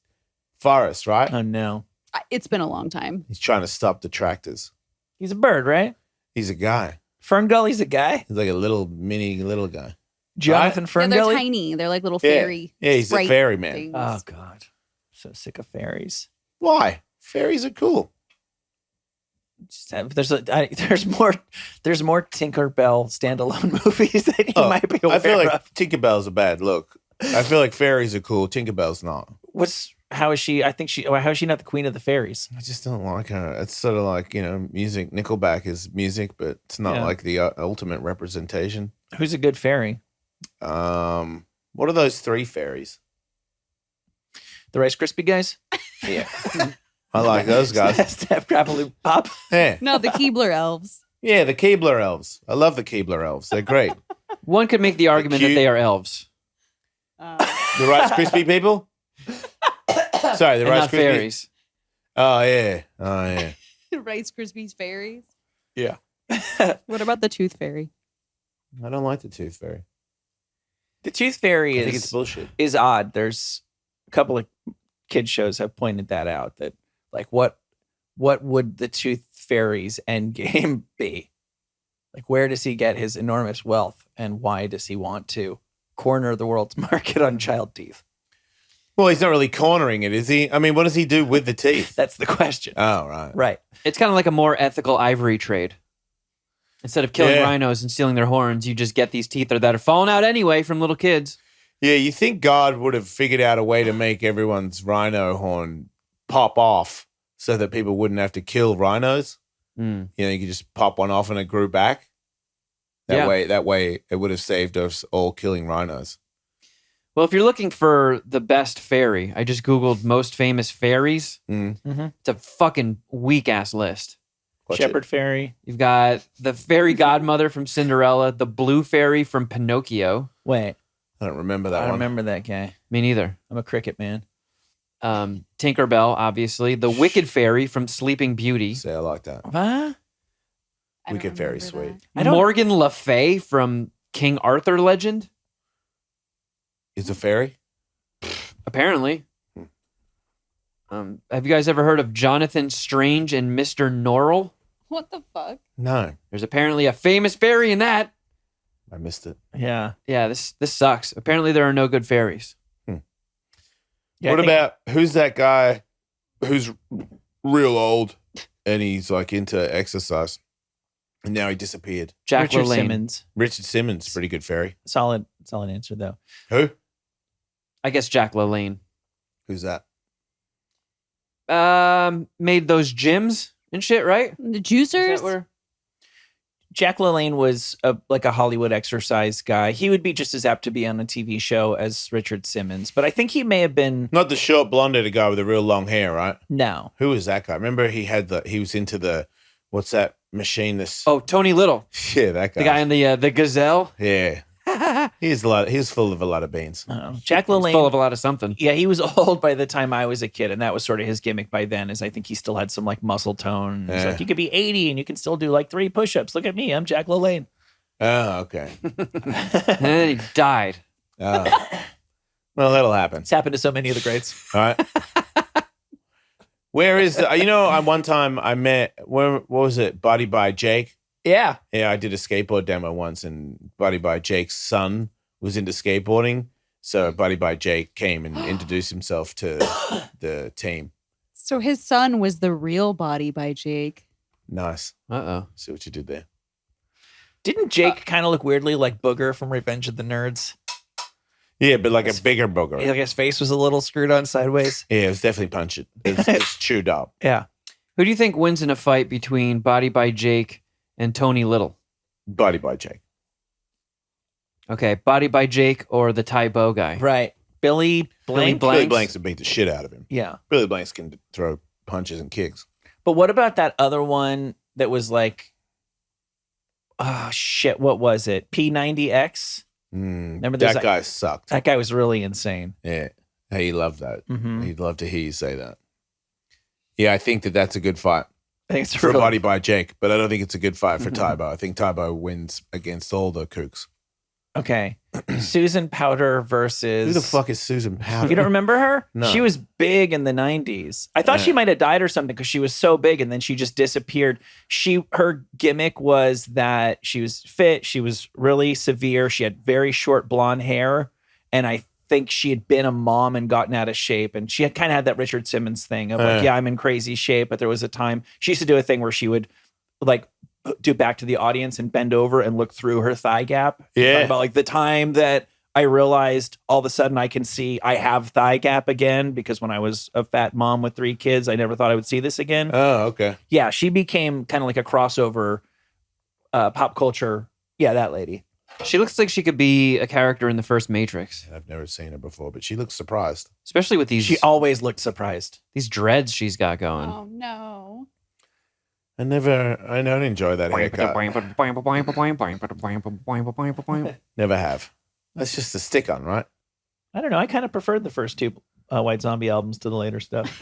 forest, right? Oh no. It's been a long time. He's trying to stop the tractors. He's a bird, right? He's a guy. Fern Gully's a guy. He's like a little guy. Jonathan Yeah, Fern they're Gully. tiny. They're like little fairy. Yeah, he's a sprite fairy man. things. Oh god. So sick of fairies. Why? Fairies are cool. there's more Tinkerbell standalone movies that you might be aware I feel like of. Tinkerbell's a bad look. I feel like fairies are cool. Tinkerbell's not. How is she? How is she not the queen of the fairies? I just don't like her. It's sort of like, music. Nickelback is music, but it's not Yeah. like the ultimate representation. Who's a good fairy? What are those three fairies? The Rice Krispie guys? Yeah. I like those guys. Steph Grappling Pop. Yeah. No, the Keebler elves. Yeah, the Keebler elves. I love the Keebler elves. They're great. One could make the argument that cute- they are elves. The Rice Krispie people? Sorry, the And Rice not Krispie. fairies. Oh, yeah. Oh, yeah. Rice Krispies fairies. Yeah. What about the Tooth Fairy? I don't like the Tooth Fairy. The Tooth Fairy I think it's is bullshit. odd. There's a couple of kids shows have pointed that out. That like what would the Tooth Fairy's end game be? Like where does he get his enormous wealth, and why does he want to corner the world's market on child teeth? Well, he's not really cornering it, is he? I mean, what does he do with the teeth? That's the question. Oh, right. Right. It's kind of like a more ethical ivory trade. Instead of killing Yeah. rhinos and stealing their horns, you just get these teeth that are falling out anyway from little kids. Yeah, you think God would have figured out a way to make everyone's rhino horn pop off so that people wouldn't have to kill rhinos? Mm. You could just pop one off and it grew back. Yeah. That way it would have saved us all killing rhinos. Well, if you're looking for the best fairy, I just Googled most famous fairies. Mm. It's a fucking weak ass list. Watch Shepherd it. Fairy. You've got the fairy godmother from Cinderella, the blue fairy from Pinocchio. Wait, I don't remember I that don't one. remember that guy. Me neither. I'm a cricket man. Tinkerbell, obviously. The wicked fairy from Sleeping Beauty. See, I like that. What? I don't Wicked Fairy remember sweet. that. I don't- Morgan Le Fay from King Arthur legend. Is a fairy? Apparently. Have you guys ever heard of Jonathan Strange and Mr. Norrell? What the fuck? No, There's apparently a famous fairy in that. I missed it. Yeah. Yeah, this sucks. Apparently there are no good fairies. Yeah, What I think- about who's that guy who's real old and he's like into exercise and now he disappeared? Jack Richard LaLanne. Simmons? Richard Simmons, pretty good fairy. Solid answer though. Who? I guess Jack LaLanne. Who's that? Made those gyms and shit, right? The Is juicers? that where- Jack LaLanne was like a Hollywood exercise guy. He would be just as apt to be on a TV show as Richard Simmons, but I think he may have been Not the short blonde-headed guy with the real long hair, right? no. Who was that guy? Remember he was into the, what's that machine? Oh, Tony Little. Yeah, that guy. The guy in the gazelle. Yeah. He's full of a lot of beans. Jack He's full LaLanne. of a lot of something. Yeah, he was old by the time I was a kid, and that was sort of his gimmick by then. Is I think he still had some like muscle tone. He's Yeah. like, you could be 80 and you can still do like 3 push-ups. Look at me, I'm Jack LaLanne. Oh, okay. And then he died. Oh. Well, that'll happen. It's happened to so many of the greats. All right. Where is one time I met, what was it? Buddy by Jake. Yeah, Yeah, I did a skateboard demo once, and Buddy by Jake's son was into skateboarding. So Buddy by Jake came and introduced himself to the team. So his son was the real Body by Jake. Nice. Uh-oh. See what you did there. didn't Jake kind of look weirdly like Booger from Revenge of the Nerds? Yeah, but like a bigger booger. Like his face was a little screwed on sideways. Yeah, it was definitely punched. It's chewed up. Yeah, Who do you think wins in a fight between Body by Jake and Tony Little? Buddy by Jake. Okay, Body by Jake or the Ty Bo guy? right. Billy Billy Blank. Blank. Billy Blanks would beat the shit out of him. Yeah, Billy Blanks can throw punches and kicks. but what about that other one that was like, oh shit, what was it? P90X. Remember there's that guy sucked. That guy was really insane. Yeah. He loved that. Mm-hmm. He'd love to hear you say that. Yeah, I think that's a good fight I think it's for really, Buddy by Jake, but I don't think it's a good fight for Tybo. I think Tybo wins against all the kooks. okay. Susan Powder versus Who the fuck is Susan Powder? You don't remember her? No. She was big in the 90s. I thought Yeah. she might have died or something because she was so big and then she just disappeared. Her gimmick was that she was fit, she was really severe, she had very short blonde hair, and I think she had been a mom and gotten out of shape. And she had kind of had that Richard Simmons thing of like, yeah, I'm in crazy shape. But there was a time she used to do a thing where she would like do back to the audience and bend over and look through her thigh gap. Yeah. Talk about like the time that I realized all of a sudden I can see I have thigh gap again, because when I was a fat mom with 3 kids, I never thought I would see this again. Oh, okay. Yeah, she became kind of like a crossover pop culture. Yeah, that lady. She looks like she could be a character in the first Matrix, I've never seen her before, but she looks surprised. especially with She always looked surprised. these dreads she's got going. Oh no. I don't enjoy that haircut. Never have. That's just a stick on, right? I don't know. I kind of preferred the first 2 White Zombie albums to the later stuff.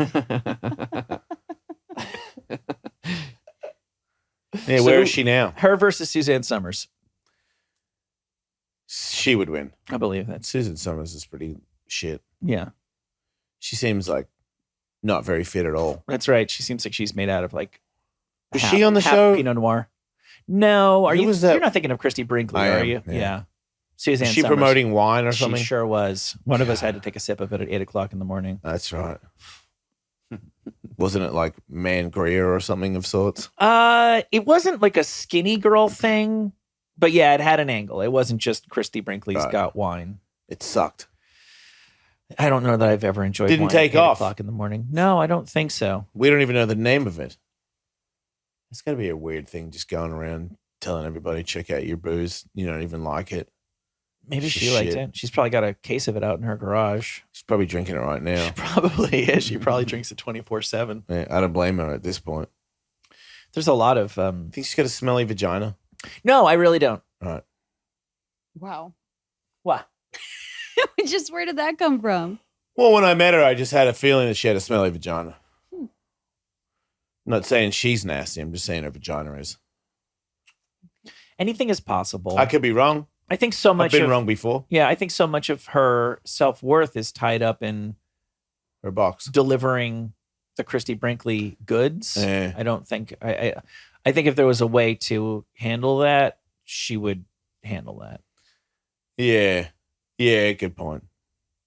Yeah, where is she now? Her versus Suzanne Summers. She would win. I believe that. Susan Summers is pretty shit. Yeah, She seems like not very fit at all. that's right. She seems like she's made out of like. Was she on the half show? Pinot Noir. No, are Who you? was that? You're not thinking of Christy Brinkley, I are am, you? yeah. Suzanne Was she Summers. promoting wine or She something? sure was. One of us had to take a sip of it at 8:00 in the morning. That's right. Wasn't it like Man Greer or something of sorts? It wasn't like a skinny girl thing, but yeah, it had an angle. It wasn't just Christy Brinkley's Right. got wine. It sucked. I don't know that I've ever enjoyed. Didn't wine take at 8 off. o'clock in the morning. No, I don't think so. We don't even know the name of it. It's got to be a weird thing just going around telling everybody, check out your booze. You don't even like it. Maybe she liked Shit. it. She's probably got a case of it out in her garage. She's probably drinking it right now. She probably is. She probably drinks it 24/7. Yeah, I don't blame her at this point. There's a lot of. I think she's got a smelly vagina. No, I really don't. All right. Wow. What? Just where did that come from? Well, when I met her, I just had a feeling that she had a smelly vagina. I'm not saying she's nasty. I'm just saying her vagina is. Anything is possible. I could be wrong. I think so I've much. been of, wrong before. Yeah, I think so much of her self-worth is tied up in Her box. delivering the Christy Brinkley goods. Yeah. I don't think I think if there was a way to handle that, she would handle that. Yeah. Yeah, good point.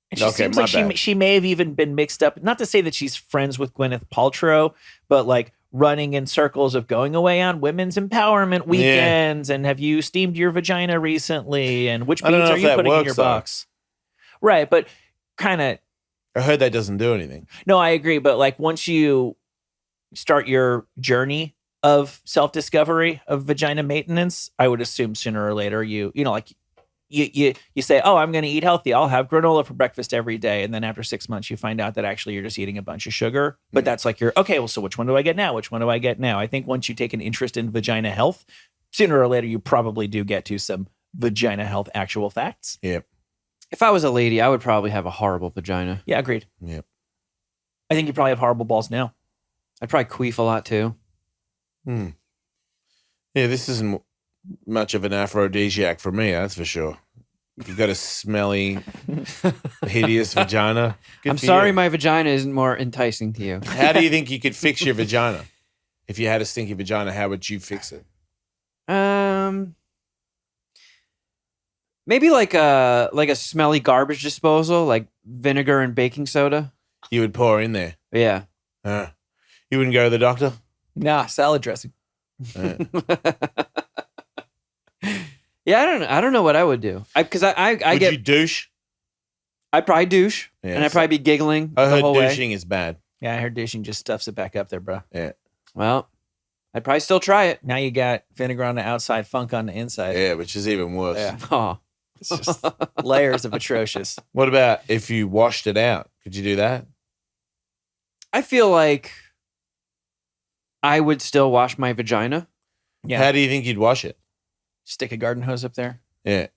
And she Okay, seems my like bad. she may have even been mixed up. Not to say that she's friends with Gwyneth Paltrow, but like running in circles of going away on women's empowerment weekends. And have you steamed your vagina recently? And which I don't beads know are if you that putting in works, your though. box? Right, but kind of. I heard that doesn't do anything. No, I agree. But like once you start your journey of self-discovery of vagina maintenance, I would assume sooner or later you know, like you say, oh, I'm going to eat healthy. I'll have granola for breakfast every day. And then after 6 months, you find out that actually you're just eating a bunch of sugar. But that's like okay, well, so which one do I get now? Which one do I get now? I think once you take an interest in vagina health, sooner or later, you probably do get to some vagina health actual facts. Yep. If I was a lady, I would probably have a horrible vagina. Yeah, agreed. Yep. I think you probably have horrible balls now. I'd probably queef a lot too. Yeah, this isn't much of an aphrodisiac for me, that's for sure. If you've got a smelly, hideous vagina. good I'm for sorry you. my vagina isn't more enticing to you. How do you think you could fix your vagina? If you had a stinky vagina, how would you fix it? Maybe like a smelly garbage disposal, like vinegar and baking soda. You would pour in there. Yeah. You wouldn't go to the doctor? Nah, salad dressing. Uh, Yeah, I don't know what I would do. Because I would get you douche? I'd probably douche Yeah, and I'd probably be giggling I the heard whole way. douching is bad. Yeah, I heard douching just stuffs it back up there, bro. Yeah. Well, I'd probably still try it. Now you got vinegar on the outside, funk on the inside. Yeah, which is even worse. Yeah. Oh, It's just layers of atrocious. What about if you washed it out? Could you do that? I feel like I would still wash my vagina. Yeah. How do you think you'd wash it? Stick a garden hose up there. Yeah.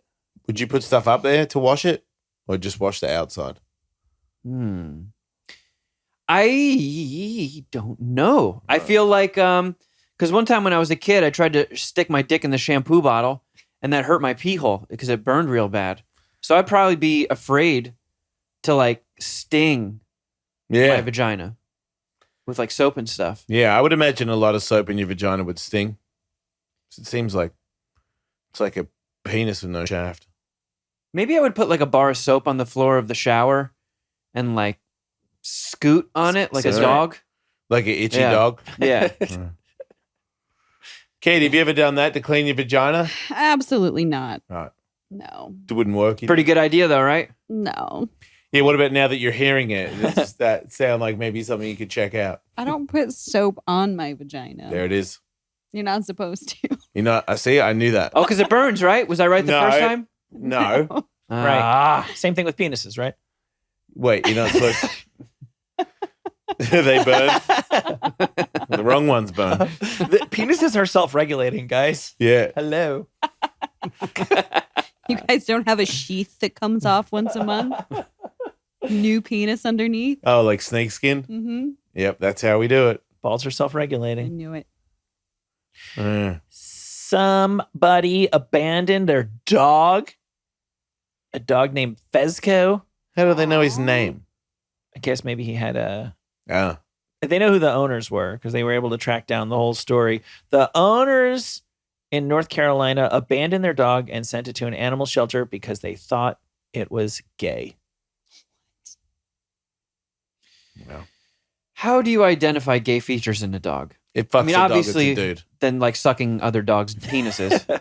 Would you put stuff up there to wash it? Or just wash the outside? I don't know. I feel like because one time when I was a kid, I tried to stick my dick in the shampoo bottle, and that hurt my pee hole because it burned real bad. So I'd probably be afraid to like sting my vagina with like soap and stuff. Yeah, I would imagine a lot of soap in your vagina would sting. It seems like it's like a penis with no shaft. Maybe I would put like a bar of soap on the floor of the shower and like scoot on it like a So- dog. Like an itchy Yeah. dog. Yeah. Katie, have you ever done that to clean your vagina? Absolutely not. Right. No. It wouldn't work. Pretty good idea though, right? No. Yeah, what about now that you're hearing it? Does that sound like maybe something you could check out? I don't put soap on my vagina. There it is. You're not supposed to. You know, I see. I knew that. Oh, because it burns, right? Was I right the No. first time? No. Right. Ah. Same thing with penises, right? Wait, you're not supposed to. They burn. The wrong ones burn. The penises are self-regulating, guys. Yeah. Hello. You guys don't have a sheath that comes off once a month? New penis underneath? Oh, like snakeskin? Mm-hmm. Yep, that's how we do it. Balls are I self-regulating. knew it. Somebody abandoned their dog. A dog named Fezco. How do they know his name? I guess maybe he had a... Oh. They know who the owners were because they were able to track down the whole story. The owners in North Carolina abandoned their dog and sent it to an animal shelter because they thought it was gay. Well, How do you identify gay features in a dog? it fucks I mean, a dog, obviously, it's a dude. Then like sucking other dogs' penises.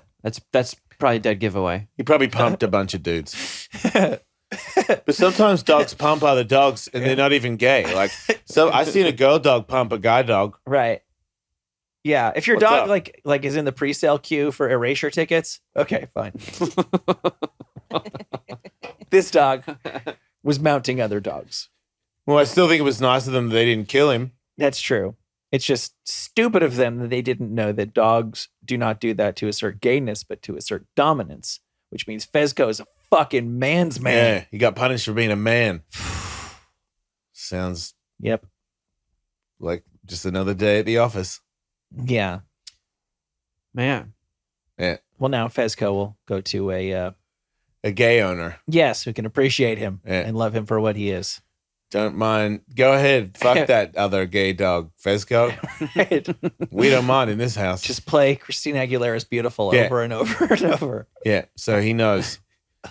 That's probably a dead giveaway. He probably pumped a bunch of dudes. But sometimes dogs pump other dogs and they're not even gay. Like, so I seen a girl dog pump a guy dog. Right. Yeah. If your What's dog up? like is in the pre-sale queue for erasure tickets, okay, fine. This dog was mounting other dogs. Well, I still think it was nice of them that they didn't kill him. That's true. It's just stupid of them that they didn't know that dogs do not do that to assert gayness, but to assert dominance, which means Fezco is a fucking man's man. Yeah, he got punished for being a man. Sounds Yep. like just another day at the office. Yeah. Man. Yeah, Well, now Fezco will go to a a gay owner. yes, who can appreciate him Yeah. and love him for what he is. Don't mind. Go ahead. Fuck that other gay dog, Fezco. Right. We don't mind in this house. Just play Christina Aguilera's "Beautiful" Yeah. over and over and over. Yeah, so he knows.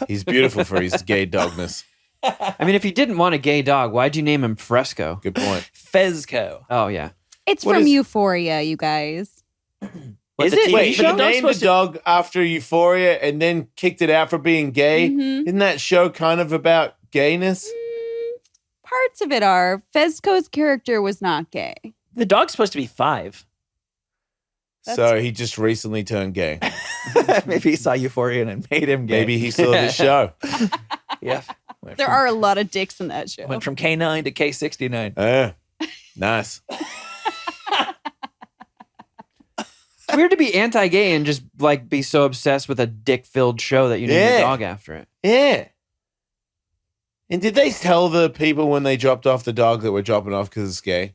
He's beautiful for his gay dogness. I mean, if you didn't want a gay dog, why'd you name him Fresco? Good point. Fezco. Oh yeah. It's What from is- Euphoria, you guys. What's Is the it? TV Wait, show? he the dog's named the supposed to- dog after Euphoria and then kicked it out for being gay? Mhm. Isn't that show kind of about gayness? Parts of it are. Fezco's character was not gay. The dog's supposed to be 5. So he just recently turned gay. Maybe he saw Euphoria and it made him gay. Maybe he saw this show. Yeah. There are a lot of dicks in that show. Went from K9 to K69. Nice. It's weird to be anti-gay and just like be so obsessed with a dick-filled show that you name Yeah. your dog after it. Yeah. And did they tell the people when they dropped off the dog that we're dropping off because it's gay?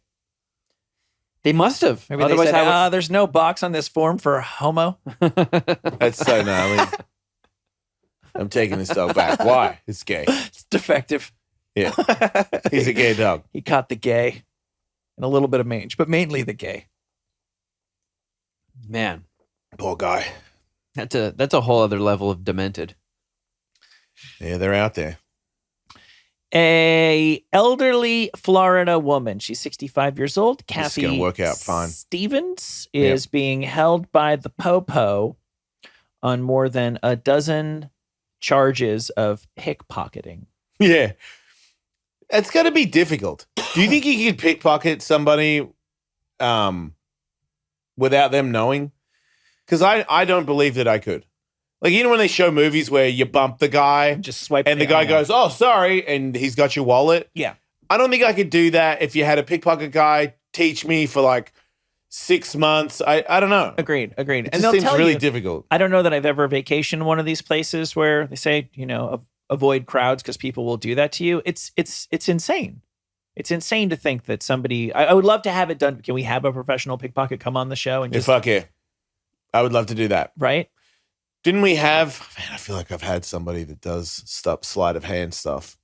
They must have. Maybe Otherwise, they said, how there's no box on this form for homo. That's so gnarly. I'm taking this dog back. Why? It's gay. It's defective. Yeah. He's a gay dog. He caught the gay and a little bit of mange, but mainly the gay. man, Poor guy. that's a whole other level of demented. Yeah, they're out there. A elderly Florida woman. She's 65 years old. This is Kathy gonna work out fine. Stevens is being held by the Popo on more than a dozen charges of pickpocketing. Yeah. It's going to be difficult. Do you think you could pickpocket somebody without them knowing? Because I don't believe that I could. Like, you know when they show movies where you bump the guy Just swipe. and the guy goes, oh, sorry, and he's got your wallet? Yeah. I don't think I could do that if you had a pickpocket guy teach me for like 6 months. I don't know. Agreed. It And just they'll seems tell really you. difficult. I don't know that I've ever vacationed one of these places where they say, avoid crowds because people will do that to you. It's insane. It's insane to think that somebody. I would love to have it done. Can we have a professional pickpocket come on the show and Yeah, just fuck yeah. I would love to do that. right? Didn't we have, man, I feel like I've had somebody that does sleight of hand stuff.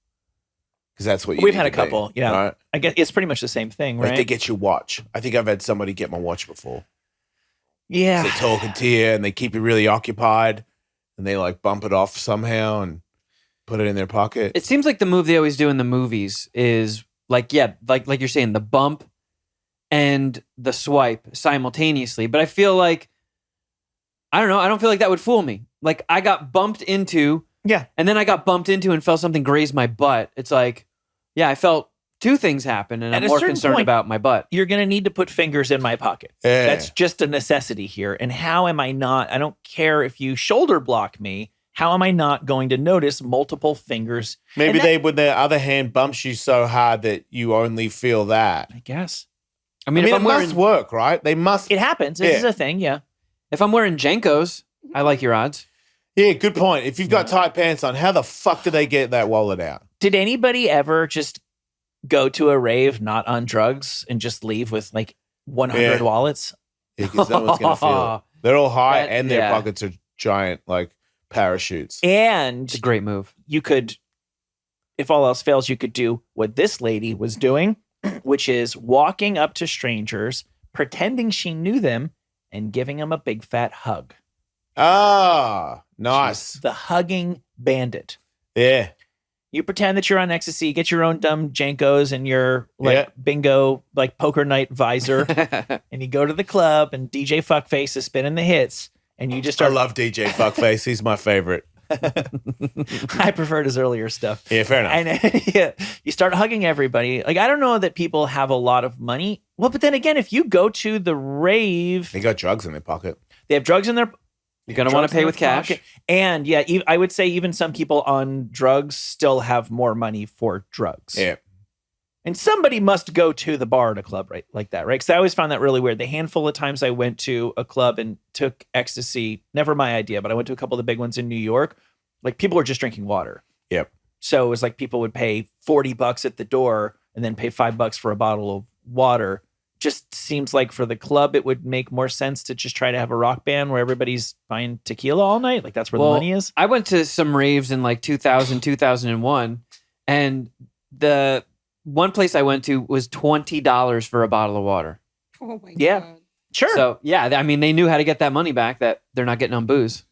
Because that's what you We've need had a to be, couple, yeah. right? I guess it's pretty much the same thing, Like right? they get your watch. I think I've had somebody get my watch before. yeah. They're talking to you and they keep you really occupied and they like bump it off somehow. And Put it in their pocket. It seems like the move they always do in the movies is like you're saying, the bump and the swipe simultaneously. But I feel like, I don't know, I don't feel like that would fool me. Like I got bumped into, and then I got bumped into and felt something graze my butt. It's like, yeah, I felt two things happen, and At I'm a more certain concerned point, about my butt. You're going to need to put fingers in my pocket. Yeah. That's just a necessity here. And how am I not? I don't care if you shoulder block me. How am I not going to notice multiple fingers? Maybe And that- with their other hand bumps you so hard that you only feel that. I guess. I mean, if it I'm wearing, must work, right? They must. It happens. This is a thing. Yeah. if I'm wearing Jenkos, I like your odds. Yeah, good point. If you've got tight pants on, how the fuck do they get that wallet out? Did anybody ever just go to a rave not on drugs and just leave with like 100 Yeah. wallets? Yeah, because no one's going to feel it. They're all high That- and their yeah. pockets are giant, like parachutes. And It's a great move. you could, if all else fails, you could do what this lady was doing, which is walking up to strangers, pretending she knew them, and giving them a big fat hug. Ah, nice. She's the hugging bandit. Yeah. You pretend that you're on ecstasy, get your own dumb Jankos and your like Yeah. bingo, like poker night visor, and you go to the club and DJ Fuckface is spinning the hits, and you just I start. love DJ Fuckface. He's my favorite. I preferred his earlier stuff. Yeah, fair enough. And yeah, you start hugging everybody. Like, I don't know that people have a lot of money. Well, but then again, if you go to the rave, They got drugs in their pocket. they have drugs in their You're going to want drugs to pay in with their cash. pocket. And yeah, I would say even some people on drugs still have more money for drugs. Yeah. And somebody must go to the bar at a club right like that, right? Because I always found that really weird. The handful of times I went to a club and took ecstasy, never my idea, but I went to a couple of the big ones in New York. Like people were just drinking water. Yep. So it was like people would pay $40 at the door and then pay $5 for a bottle of water. Just seems like for the club, it would make more sense to just try to have a rock band where everybody's buying tequila all night. Like that's where the money is. I went to some raves in like 2000, 2001, and the one place I went to was $20 for a bottle of water. Oh my Yeah. God. Sure. So yeah, I mean, they knew how to get that money back that they're not getting on booze.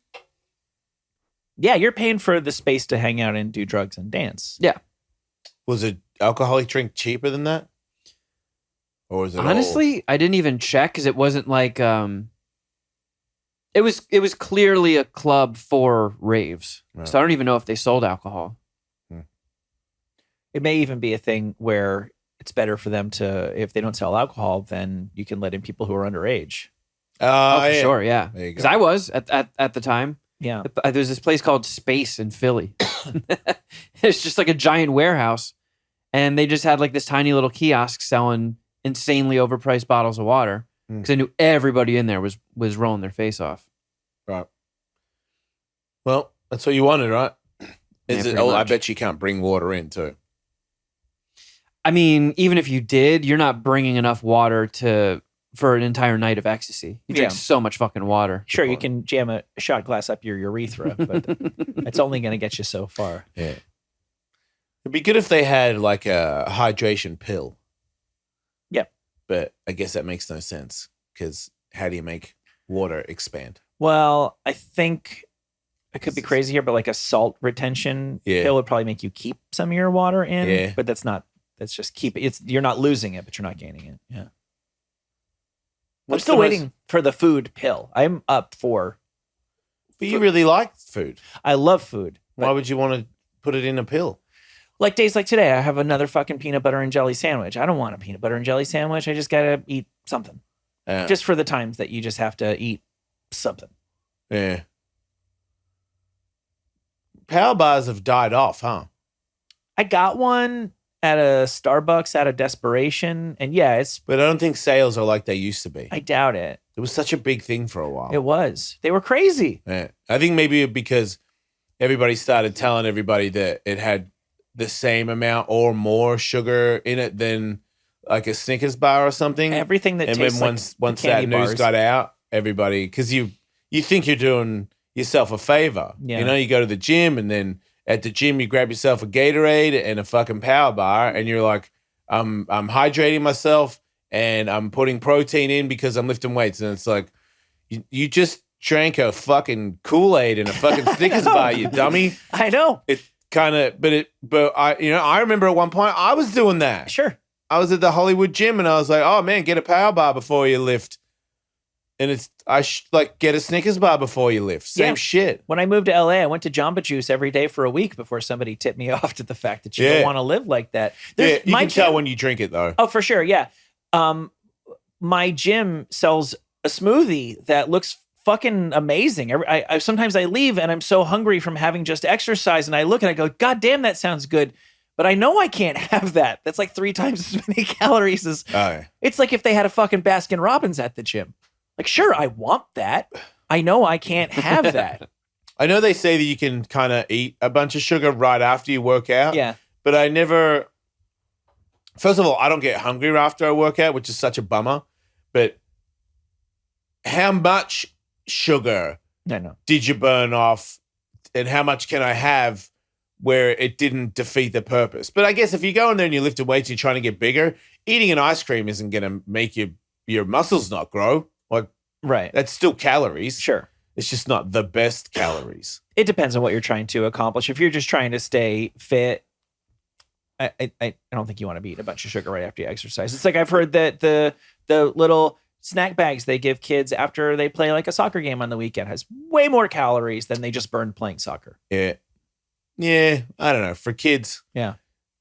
Yeah, you're paying for the space to hang out and do drugs and dance. Was an alcoholic drink cheaper than that? Or was it Honestly, I didn't even check because it wasn't like it was clearly a club for raves. Right. So I don't even know if they sold alcohol. It may even be a thing where it's better for them to, if they don't sell alcohol, then you can let in people who are underage. Oh, for sure, yeah. There you Because go. I was at the time. Yeah. There's this place called Space in Philly. It's just like a giant warehouse, and they just had like this tiny little kiosk selling insanely overpriced bottles of water. Because I knew everybody in there was rolling their face off. Right. Well, that's what you wanted, right? Is Yeah, it? pretty Oh, I much. bet you can't bring water in too. I mean, even if you did, you're not bringing enough water for an entire night of ecstasy. You drink Yeah. so much fucking water. Sure, you can jam a shot glass up your urethra, but it's only going to get you so far. Yeah. It'd be good if they had like a hydration pill. Yep. But I guess that makes no sense because how do you make water expand? Well, I think I could be crazy here, but like a salt retention Yeah. pill would probably make you keep some of your water in. Yeah. But that's just keep it. You're not losing it, but you're not gaining it. Yeah. I'm What's still the most- waiting for the food pill. I'm up for. But you really like food. I love food. Why would you want to put it in a pill? Like days like today, I have another fucking peanut butter and jelly sandwich. I don't want a peanut butter and jelly sandwich. I just gotta eat something. Just for the times that you just have to eat something. yeah. Power bars have died off, huh? I got one at a Starbucks out of desperation, and yeah, But I don't think sales are like they used to be. I doubt it. It was such a big thing for a while. It was. They were crazy. Yeah. I think maybe because everybody started telling everybody that it had the same amount or more sugar in it than like a Snickers bar or something. Everything that and tastes then like once the that candy news bars. got out, everybody, because you think you're doing yourself a favor. Yeah. You know, you go to the gym and then at the gym you grab yourself a Gatorade and a fucking power bar and you're like, I'm hydrating myself and I'm putting protein in because I'm lifting weights. And it's like, you just drank a fucking Kool-Aid and a fucking Snickers bar, you dummy. I know. kind of, but I remember at one point I was doing that. Sure. I was at the Hollywood gym and I was like, oh man, get a power bar before you lift. And like get a Snickers bar before you lift. Same shit. When I moved to LA, I went to Jamba Juice every day for a week before somebody tipped me off to the fact that you don't want to live like that. You can tell when you drink it though. Oh, for sure. Yeah. My gym sells a smoothie that looks fucking amazing. I sometimes I leave and I'm so hungry from having just exercise and I look and I go, God damn, that sounds good. But I know I can't have that. That's like 3 times as many calories as it's like if they had a fucking Baskin Robbins at the gym. Like, sure, I want that. I know I can't have that. I know they say that you can kind of eat a bunch of sugar right after you work out. Yeah. But I never, first of all, I don't get hungry after I work out, which is such a bummer. But how much sugar did you burn off and how much can I have where it didn't defeat the purpose? But I guess if you go in there and you lift weights and you're trying to get bigger, eating an ice cream isn't going to make your muscles not grow. Like, right. That's still calories. Sure. It's just not the best calories. It depends on what you're trying to accomplish. If you're just trying to stay fit, I don't think you want to be eating a bunch of sugar right after you exercise. It's like I've heard that the little snack bags they give kids after they play like a soccer game on the weekend has way more calories than they just burned playing soccer. Yeah. Yeah. I don't know. For kids. Yeah.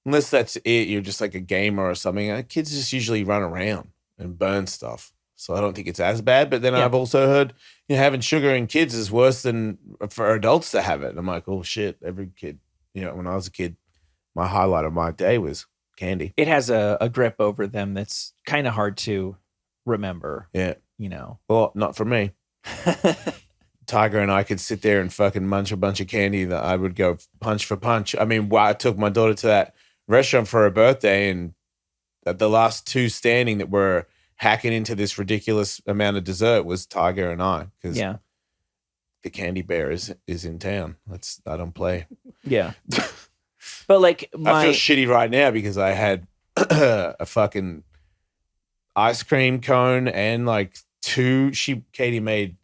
Unless that's it, you're just like a gamer or something. Kids just usually run around and burn stuff. So I don't think it's as bad. But then I've also heard having sugar in kids is worse than for adults to have it. And I'm like, oh shit, every kid, when I was a kid, my highlight of my day was candy. It has a grip over them that's kind of hard to remember. Yeah. Well, not for me. Tiger and I could sit there and fucking munch a bunch of candy that I would go punch for punch. I mean, I took my daughter to that restaurant for her birthday and the last 2 standing that were hacking into this ridiculous amount of dessert was Tiger and I, because the candy bear is in town. I don't play. Yeah. But like I feel shitty right now because I had a fucking ice cream cone and like 2 Katie made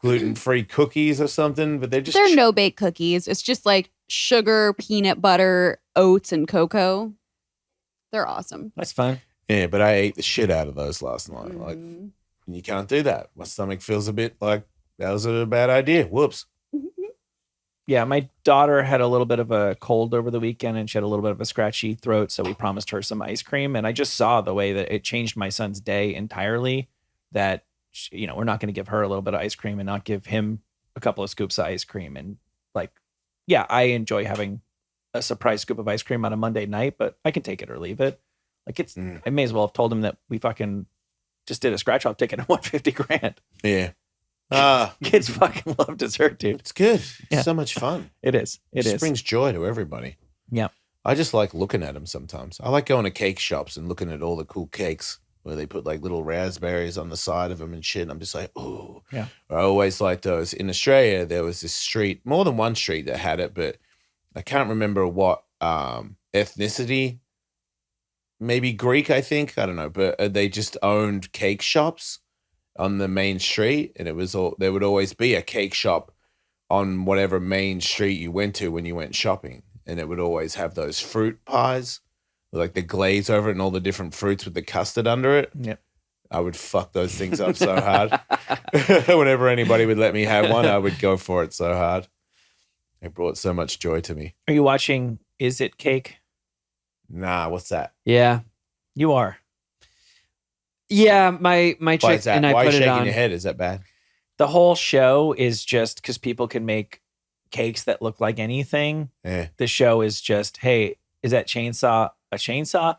gluten-free cookies or something, but they're no-bake cookies. It's just like sugar, peanut butter, oats, and cocoa. They're awesome. That's fun. Yeah, but I ate the shit out of those last night. Like, you can't do that. My stomach feels a bit like that was a bad idea. Whoops. Yeah, my daughter had a little bit of a cold over the weekend and she had a little bit of a scratchy throat. So we promised her some ice cream. And I just saw the way that it changed my son's day entirely, that, we're not going to give her a little bit of ice cream and not give him a couple of scoops of ice cream. And like, yeah, I enjoy having a surprise scoop of ice cream on a Monday night, but I can take it or leave it. Like I may as well have told him that we fucking just did a scratch off ticket at $150,000. Yeah. Kids fucking love dessert, dude. It's good. It's so much fun. It is. It brings joy to everybody. Yeah. I just like looking at them sometimes. I like going to cake shops and looking at all the cool cakes where they put like little raspberries on the side of them and shit. And I'm just like, oh. Yeah. I always like those. In Australia, there was this street, more than one street that had it, but I can't remember what ethnicity. Maybe Greek, I think. I don't know. But they just owned cake shops on the main street. And there would always be a cake shop on whatever main street you went to when you went shopping. And it would always have those fruit pies, like the glaze over it and all the different fruits with the custard under it. Yep. I would fuck those things up so hard. Whenever anybody would let me have one, I would go for it so hard. It brought so much joy to me. Are you watching Is It Cake? Nah, what's that? Yeah. You are. Yeah, my chick and I Why put are you it shaking on. your head? Is that bad? The whole show is just because people can make cakes that look like anything. Yeah. The show is just, hey, is that chainsaw a chainsaw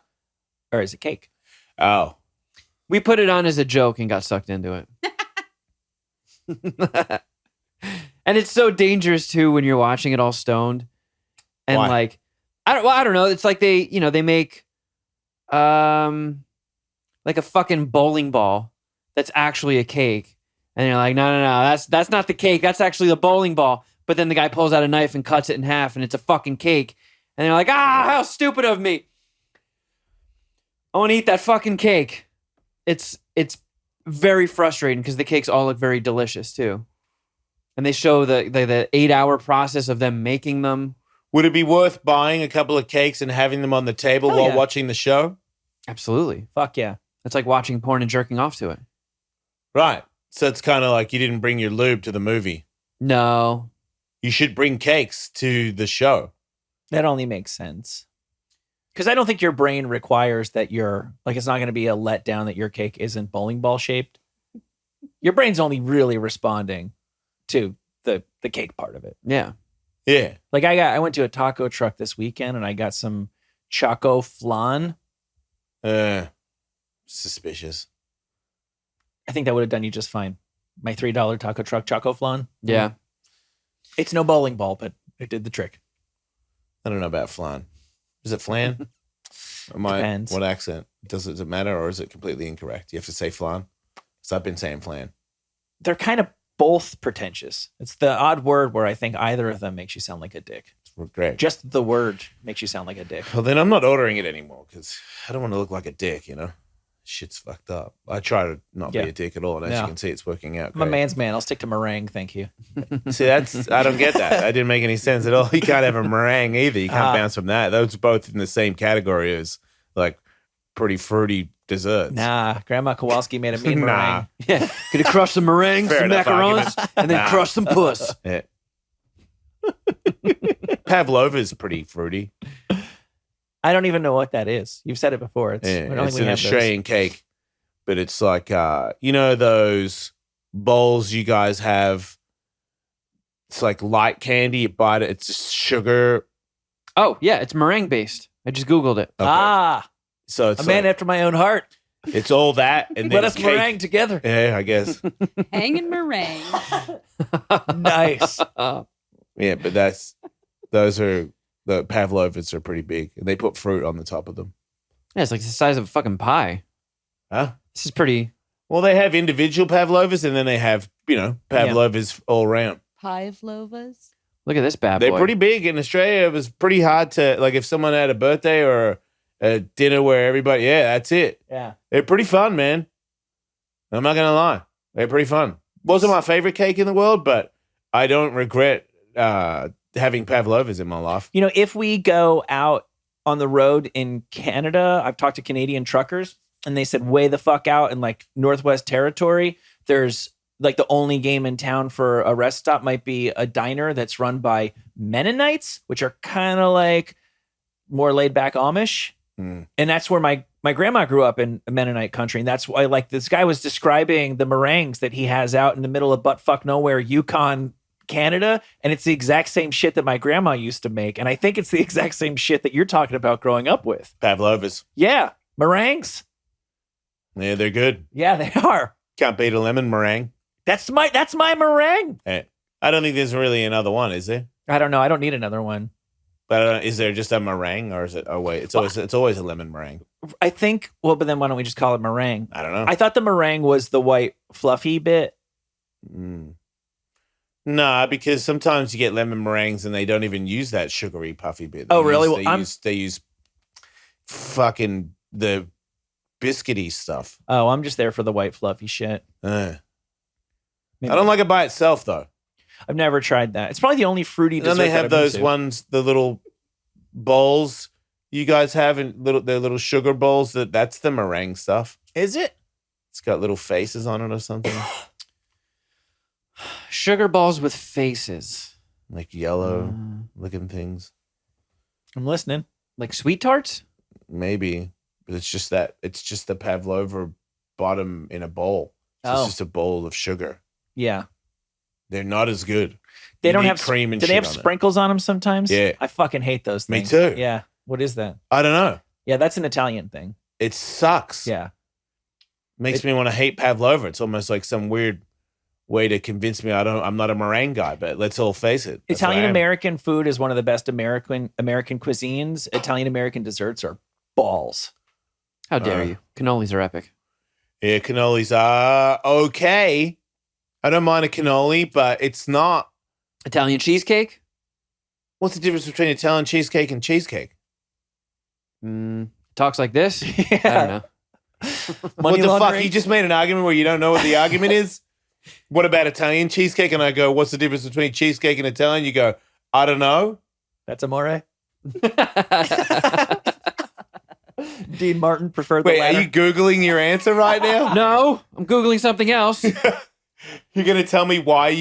or is it cake? Oh. We put it on as a joke and got sucked into it. And it's so dangerous too when you're watching it all stoned. And Why? like I don't know. It's like they make like a fucking bowling ball that's actually a cake. And you're like, no, that's not the cake. That's actually the bowling ball. But then the guy pulls out a knife and cuts it in half and it's a fucking cake. And they're like, how stupid of me. I want to eat that fucking cake. It's very frustrating because the cakes all look very delicious too. And they show the 8-hour process of them making them. Would it be worth buying a couple of cakes and having them on the table Hell while yeah. watching the show? Absolutely. Fuck yeah. It's like watching porn and jerking off to it. Right. So it's kind of like you didn't bring your lube to the movie. No. You should bring cakes to the show. That only makes sense. Because I don't think your brain requires that it's not going to be a letdown that your cake isn't bowling ball shaped. Your brain's only really responding to the cake part of it. Yeah. Yeah. Like I went to a taco truck this weekend and I got some choco flan. Suspicious. I think that would have done you just fine. My $3 taco truck choco flan. Yeah. It's no bowling ball, but it did the trick. I don't know about flan. Is it flan? Depends. What accent? Does it matter or is it completely incorrect? You have to say flan? Because I've been saying flan. They're kind of both pretentious. It's the odd word where I think either of them makes you sound like a dick. It's great. Just the word makes you sound like a dick. Well, then I'm not ordering it anymore because I don't want to look like a dick, you know? Shit's fucked up. I try to not be a dick at all. And as No. you can see, it's working out I'm a great. man's man. I'll stick to meringue. Thank you. See, I don't get that. That didn't make any sense at all. You can't have a meringue either. You can't bounce from that. Those are both in the same category as like pretty fruity desserts. Nah, Grandma Kowalski made a mean Nah. meringue. Yeah. Could have crushed some meringues, Fair some enough macarons, argument. and then Nah. crushed some puss. Yeah. Pavlova's pretty fruity. I don't even know what that is. You've said it before. I Yeah, don't it's think we an have those. Australian cake, but it's like you know those bowls you guys have. It's like light candy. You bite it. It's just sugar. Oh, yeah. It's meringue based. I just Googled it. Okay. Ah, So it's a man like, after my own heart. it's all that and then Let us cake. meringue together. Yeah, I guess. Hanging meringue. Nice. Yeah, but those are the pavlovas are pretty big, and they put fruit on the top of them. Yeah, it's like the size of a fucking pie. Huh? This is pretty. Well, they have individual pavlovas, and then they have pavlovas all around. Pavlovas. Look at this bad They're boy. pretty big in Australia. It was pretty hard to like if someone had a birthday or a dinner where everybody. Yeah, that's it. Yeah. They're pretty fun, man. I'm not gonna lie. They're pretty fun. Wasn't my favorite cake in the world, but I don't regret having pavlovas in my life. You know, if we go out on the road in Canada, I've talked to Canadian truckers and they said way the fuck out in like Northwest Territory, there's like the only game in town for a rest stop might be a diner that's run by Mennonites, which are kind of like more laid back Amish. Mm. And that's where my grandma grew up in Mennonite country. And that's why like this guy was describing the meringues that he has out in the middle of buttfuck nowhere, Yukon, Canada, and it's the exact same shit that my grandma used to make. And I think it's the exact same shit that you're talking about growing up with. Pavlovas. Yeah, meringues. Yeah, they're good. Yeah, they are. Can't beat a lemon meringue. That's my meringue. Hey, I don't think there's really another one, is there? I don't know. I don't need another one. But is there just a meringue, or is it? Oh wait, it's always a lemon meringue. I think. Well, but then why don't we just call it meringue? I don't know. I thought the meringue was the white fluffy bit. Nah, because sometimes you get lemon meringues and they don't even use that sugary puffy bit. Oh, really? They use fucking the biscuity stuff. Oh, I'm just there for the white fluffy shit. I Maybe. don't like it by itself though. I've never tried that. It's probably the only fruity And dessert. then they that have I've been those to. ones, the little bowls you guys have, and their little sugar bowls. That's the meringue stuff. Is it? It's got little faces on it or something, Sugar balls with faces. like yellow looking things. I'm listening. Like sweet tarts? Maybe, but it's just the pavlova bottom in a bowl. So Oh. It's just a bowl of sugar. Yeah. They're not as good. They You don't need have cream and Do they shit have on it. sprinkles on them sometimes? Yeah. I fucking hate those Me things. too. Yeah. What is that? I don't know. Yeah, that's an Italian thing. It sucks. Yeah. Makes me want to hate pavlova. It's almost like some weird way to convince me I'm not a meringue guy, but let's all face it. That's what I am. Italian American food is one of the best American cuisines. Italian American desserts are balls. How dare you? Cannolis are epic. Yeah, cannolis are okay. I don't mind a cannoli, but it's not. Italian cheesecake? What's the difference between Italian cheesecake and cheesecake? Talks like this? I don't know. What the fuck? laundering? You just made an argument where you don't know what the argument is? What about Italian cheesecake? And I go, what's the difference between cheesecake and Italian? You go, I don't know. That's amore. Dean Martin preferred the Wait, latter. are you Googling your answer right now? No, I'm Googling something else. You're going to tell me why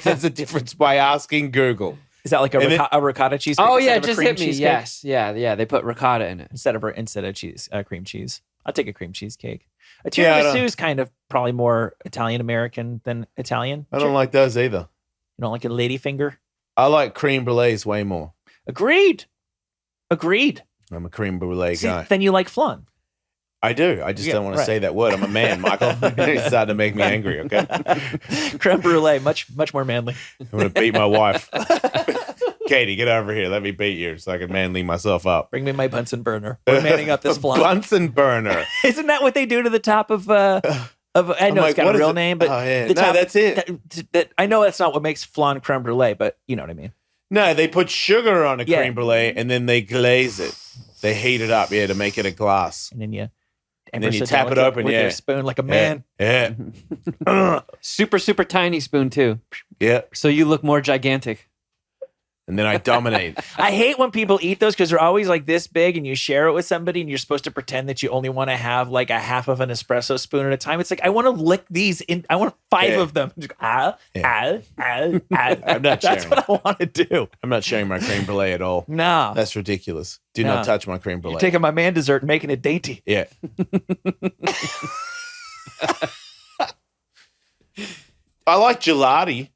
there's a difference by asking Google. Is that like a ricotta cheesecake? Oh, instead yeah, of a just cream hit me. cheesecake? Yes. Yeah. They put ricotta in it. Instead of cheese, cream cheese. I'll take a cream cheesecake. A Yeah, I tiramisu is kind of probably more Italian American than Italian. I don't like those either. You don't like a ladyfinger? I like creme brulees way more. Agreed. I'm a creme brulee See, guy. then you like flan. I do. I just Yeah, don't want to right. say that word. I'm a man, Michael. It's starting to make me angry, okay? Creme brulee, much more manly. I'm going to beat my wife. Katie, get over here. Let me beat you so I can manly myself up. Bring me my Bunsen burner. We're manning up this flan. Bunsen burner. Isn't that what they do to the top of I know I'm it's like, got what a is real it? name, but Oh, yeah. the No, top, that's it. that I know that's not what makes flan creme brulee, but you know what I mean. No, they put sugar on a Yeah. creme brulee and then they glaze it. They heat it up, to make it a glass. And then you And then you tap it open, with yeah. your spoon like a man. Yeah. Super, super tiny spoon, too. Yeah. So you look more gigantic. And then I dominate. I hate when people eat those because they're always like this big and you share it with somebody and you're supposed to pretend that you only want to have like a half of an espresso spoon at a time. It's like, I want to lick these in, I want 5 Yeah. of them. Just, Yeah. I'm not That's sharing. what I want to do. I'm not sharing my creme brulee at all. No. That's ridiculous. Do No. not touch my creme brulee. You're taking my man dessert and making it dainty. Yeah. I like gelato.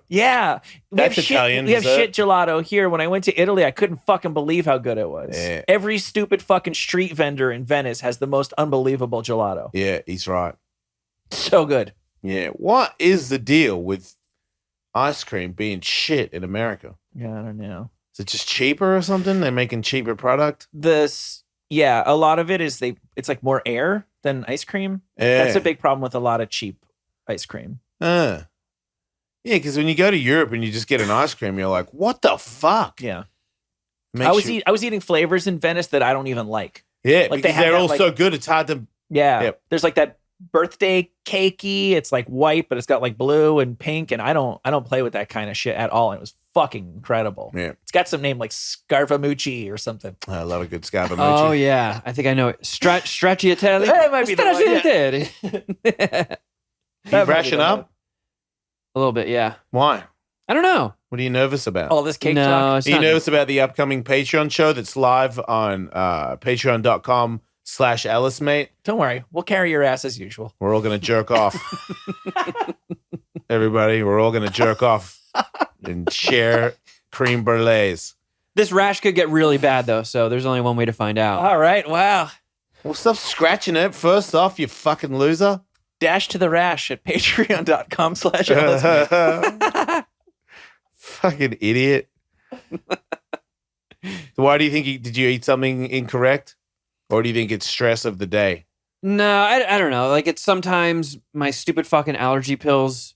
Yeah. We That's have Italian We have dessert. shit gelato here. When I went to Italy, I couldn't fucking believe how good it was. Yeah. Every stupid fucking street vendor in Venice has the most unbelievable gelato. Yeah, he's right. So good. Yeah. What is the deal with ice cream being shit in America? Yeah, I don't know. Is it just cheaper or something? They're making cheaper product? Yeah, a lot of it is it's like more air than ice cream. Yeah. That's a big problem with a lot of cheap ice cream. Yeah, because when you go to Europe and you just get an ice cream, you're like, what the fuck? Yeah. Makes I was eating flavors in Venice that I don't even like. Yeah, like, because have they're that, all like- so good, it's hard to... Yeah. Yep. There's like that birthday cakey. It's like white, but it's got like blue and pink. And I don't play with that kind of shit at all. And it was fucking incredible. Yeah, It's got some name like Scarfamucci or something. I love a good scabba Oh, yeah. I think I know it. Stracciatelli. That might be the one, yeah. Stracciatelli. You ration up? A little bit, yeah. Why? I don't know. What are you nervous about? All this cake No, talk. it's Are you not. nervous about the upcoming Patreon show that's live on patreon.com/Ellis, mate? Don't worry. We'll carry your ass as usual. We're all going to jerk off. Everybody, we're all going to jerk off and share creme brulees. This rash could get really bad, though, so there's only one way to find out. All right. Wow. Well, stop scratching it first off, you fucking loser. Dash to the rash at patreon.com/Ellis. Fucking idiot. Why do you think did you eat something incorrect? Or do you think it's stress of the day? No, I don't know. Like, it's sometimes my stupid fucking allergy pills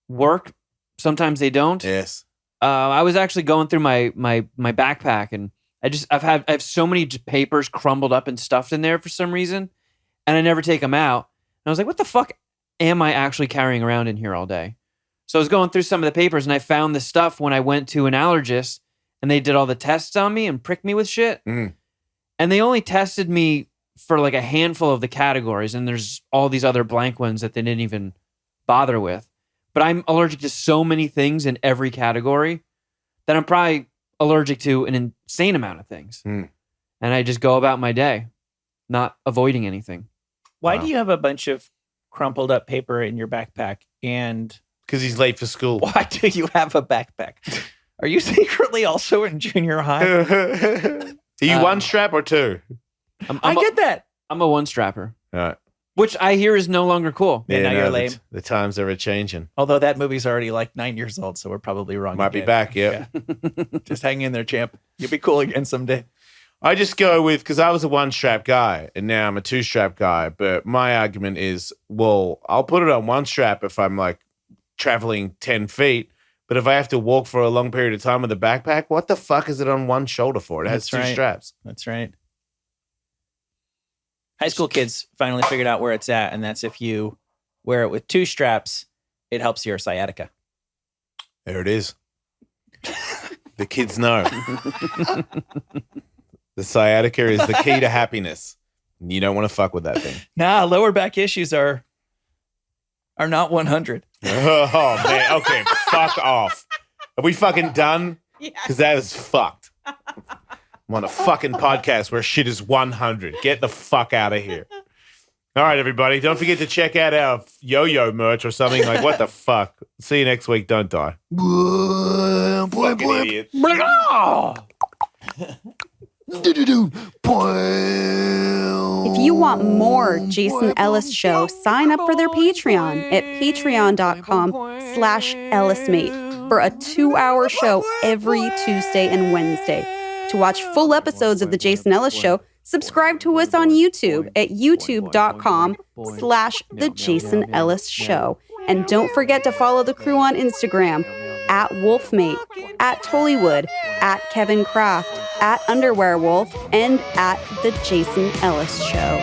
work. Sometimes they don't. Yes. I was actually going through my backpack, and I have so many papers crumbled up and stuffed in there for some reason, and I never take them out. And I was like, what the fuck am I actually carrying around in here all day? So I was going through some of the papers, and I found the stuff when I went to an allergist, and they did all the tests on me and pricked me with shit. Mm. And they only tested me for like a handful of the categories, and there's all these other blank ones that they didn't even bother with. But I'm allergic to so many things in every category that I'm probably allergic to an insane amount of things. Mm. And I just go about my day, not avoiding anything. Why Wow. do you have a bunch of crumpled up paper in your backpack? And Because he's late for school. why do you have a backpack? Are you secretly also in junior high? Are you one strap or two? I get that. I'm a one strapper, All right. which I hear is no longer cool. Yeah, now you're the- lame. The times are changing. Although that movie's already like 9 years old, so we're probably wrong. Might be again. back, yeah. Just hang in there, champ. You'll be cool again someday. I just go with, because I was a one strap guy and now I'm a two strap guy. But my argument is, well, I'll put it on one strap if I'm like traveling 10 feet. But if I have to walk for a long period of time with a backpack, what the fuck is it on one shoulder for? It has That's two right. straps. That's right. High school kids finally figured out where it's at, and that's if you wear it with 2 straps, it helps your sciatica. There it is. The kids know. The sciatica is the key to happiness. You don't want to fuck with that thing. Nah, lower back issues are not 100. Oh, man. Okay, fuck off. Are we fucking done? Because that is fucked. I'm on a fucking podcast where shit is 100. Get the fuck out of here. All right, everybody. Don't forget to check out our yo-yo merch or something. Like, what the fuck? See you next week. Don't die. Fucking idiot. If you want more Jason Ellis show, sign up for their Patreon at patreon.com/EllisMate for a 2-hour show every Tuesday and Wednesday. To watch full episodes of The Jason Ellis Show, subscribe to us on YouTube at youtube.com/The Jason Ellis Show. And don't forget to follow the crew on Instagram at Wolfmate, at Tullywood, at Kevin Kraft, at Underwear Wolf, and at The Jason Ellis Show.